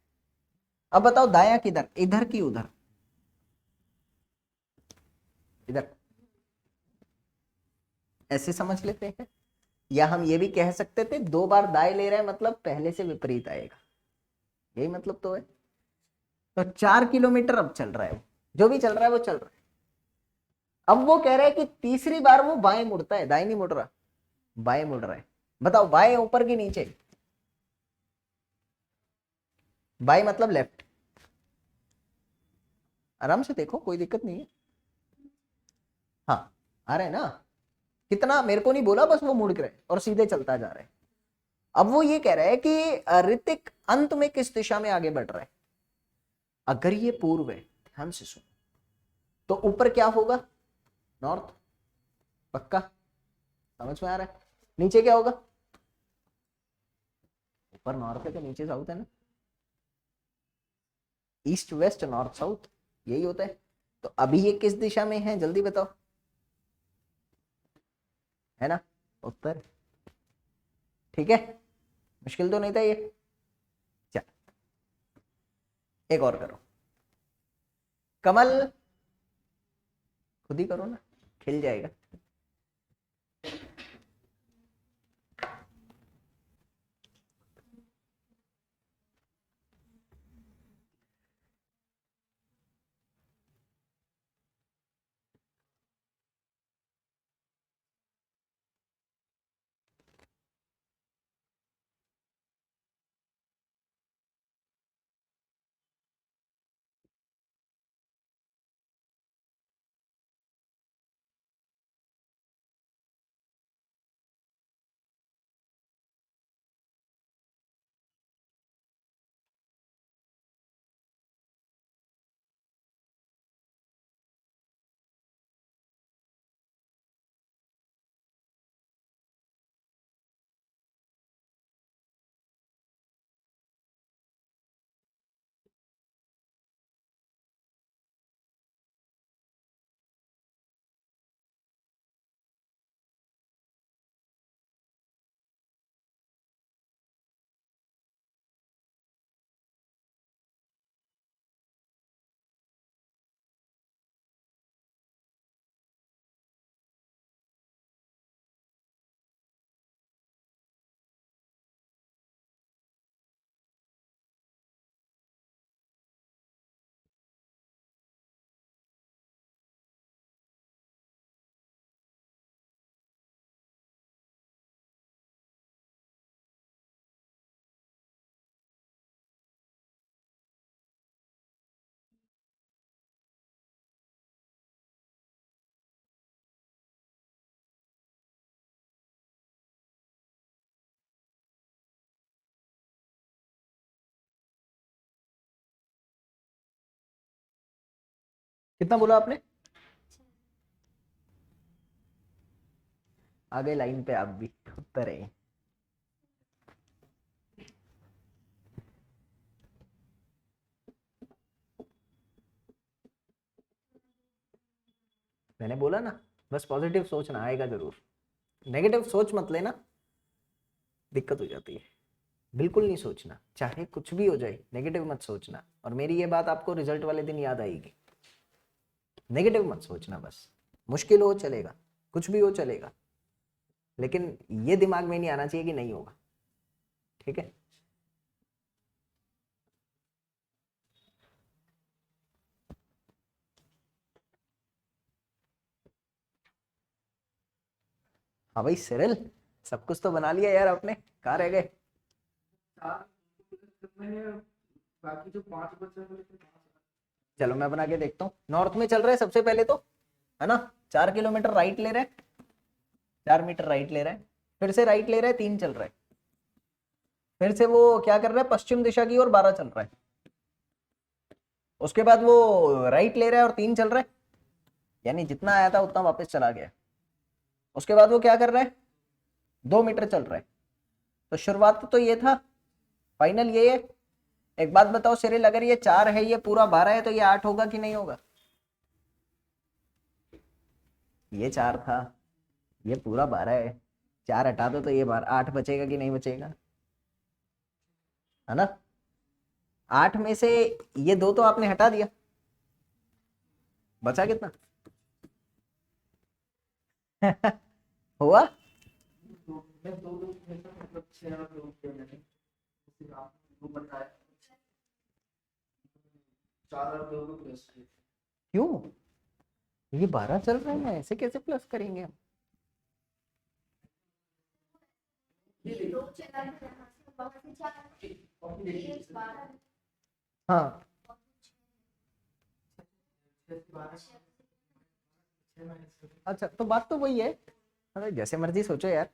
अब बताओ दाया किधर, इधर की उधर? इधर। ऐसे समझ लेते हैं, या हम ये भी कह सकते थे 2 बार दाएं ले रहे हैं मतलब पहले से विपरीत आएगा, यही मतलब तो है। तो 4 किलोमीटर अब चल रहा है, जो भी चल रहा है वो चल रहा है। अब वो कह रहा है कि तीसरी बार वो बाएं मुड़ता है, दाएं नहीं मुड़ रहा, बाएं मुड़ रहा है। बताओ बाएं ऊपर की नीचे? बाएं मतलब लेफ्ट। आराम से देखो, कोई दिक्कत नहीं है। हाँ आ रहे हैं ना? कितना मेरे को नहीं बोला, बस वो मुड़ रहे और सीधे चलता जा रहा है। अब वो ये कह रहा है कि ऋतिक अंत में किस दिशा में आगे बढ़ रहा है। अगर ये पूर्व है, ध्यान से सुनो, तो ऊपर क्या होगा? नॉर्थ। पक्का? समझ में आ रहा है? नीचे क्या होगा? ऊपर नॉर्थ है तो नीचे साउथ है ना, ईस्ट वेस्ट नॉर्थ साउथ, यही होता है। तो अभी ये किस दिशा में है जल्दी बताओ? है ना, उत्तर। ठीक है, मुश्किल तो नहीं था ये। चल एक और करो, कमल, खुद ही करो ना, खिल जाएगा। कितना बोला आपने? आ गए लाइन पे आप भी, उत्तर है। मैंने बोला ना, बस पॉजिटिव सोचना, आएगा जरूर। नेगेटिव सोच मत लेना, दिक्कत हो जाती है। बिल्कुल नहीं सोचना, चाहे कुछ भी हो जाए नेगेटिव मत सोचना। और मेरी ये बात आपको रिजल्ट वाले दिन याद आएगी, नेगेटिव मत सोचना बस। मुश्किल हो चलेगा, कुछ भी हो चलेगा, लेकिन ये दिमाग में नहीं आना चाहिए कि नहीं होगा। ठीक है, हाँ भाई सिरिल, सब कुछ तो बना लिया यार आपने, कहाँ रह गए? बाकी जो 5 बचे हैं, चलो मैं बना के देखता हूँ। नॉर्थ में चल रहा है सबसे पहले तो, है ना, 4 किलोमीटर राइट ले रहा है, 4 मीटर राइट ले रहा है, फिर से राइट ले रहा है, 3 चल रहा है, फिर से वो क्या कर रहा है, पश्चिम दिशा की ओर 12 चल रहा है, उसके बाद वो राइट ले रहा है और 3 चल रहा है, यानी जितना आया था उतना वापस चला गया। उसके बाद वो क्या कर रहा है, 2 मीटर चल रहा है। तो शुरुआत तो ये था, फाइनल ये है। एक बात बताओ सिरिल, अगर ये 4 है, ये पूरा 12 है, तो ये 8 होगा कि नहीं होगा? ये 4 था, ये पूरा 12 है, 4 हटा दो तो ये 8 बचेगा कि नहीं बचेगा, है ना? 8 में से ये 2 तो आपने हटा दिया, बचा कितना? हुआ मैं दो दो मतलब 6 और 2 किया मैंने, उसके बाद 2 बताया, 4 और 2 को प्लस किया। क्यों? ये 12 चल रहा है, ऐसे कैसे प्लस करेंगे हम? हाँ अच्छा, तो बात तो वही है, अरे जैसे मर्जी सोचो यार,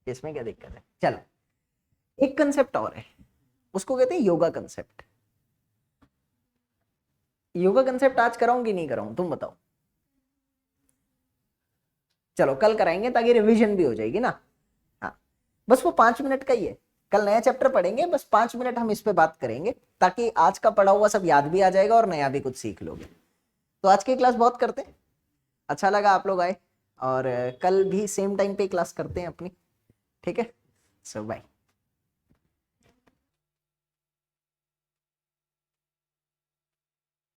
इसमें क्या दिक्कत है। चलो एक कंसेप्ट और है, उसको कहते हैं योगा कंसेप्ट। योगा कंसेप्ट आज कराऊं कि नहीं कराऊं, तुम बताओ? चलो कल कराएंगे ताकि रिवीजन भी हो जाएगी ना। हाँ, बस वो 5 मिनट का ही है, कल नया चैप्टर पढ़ेंगे, बस 5 मिनट हम इस पे बात करेंगे, ताकि आज का पढ़ा हुआ सब याद भी आ जाएगा और नया भी कुछ सीख लोगे। तो आज की क्लास बहुत करते हैं, अच्छा लगा आप लोग आए, और कल भी सेम टाइम पे क्लास करते हैं अपनी, ठीक है? सो बाय।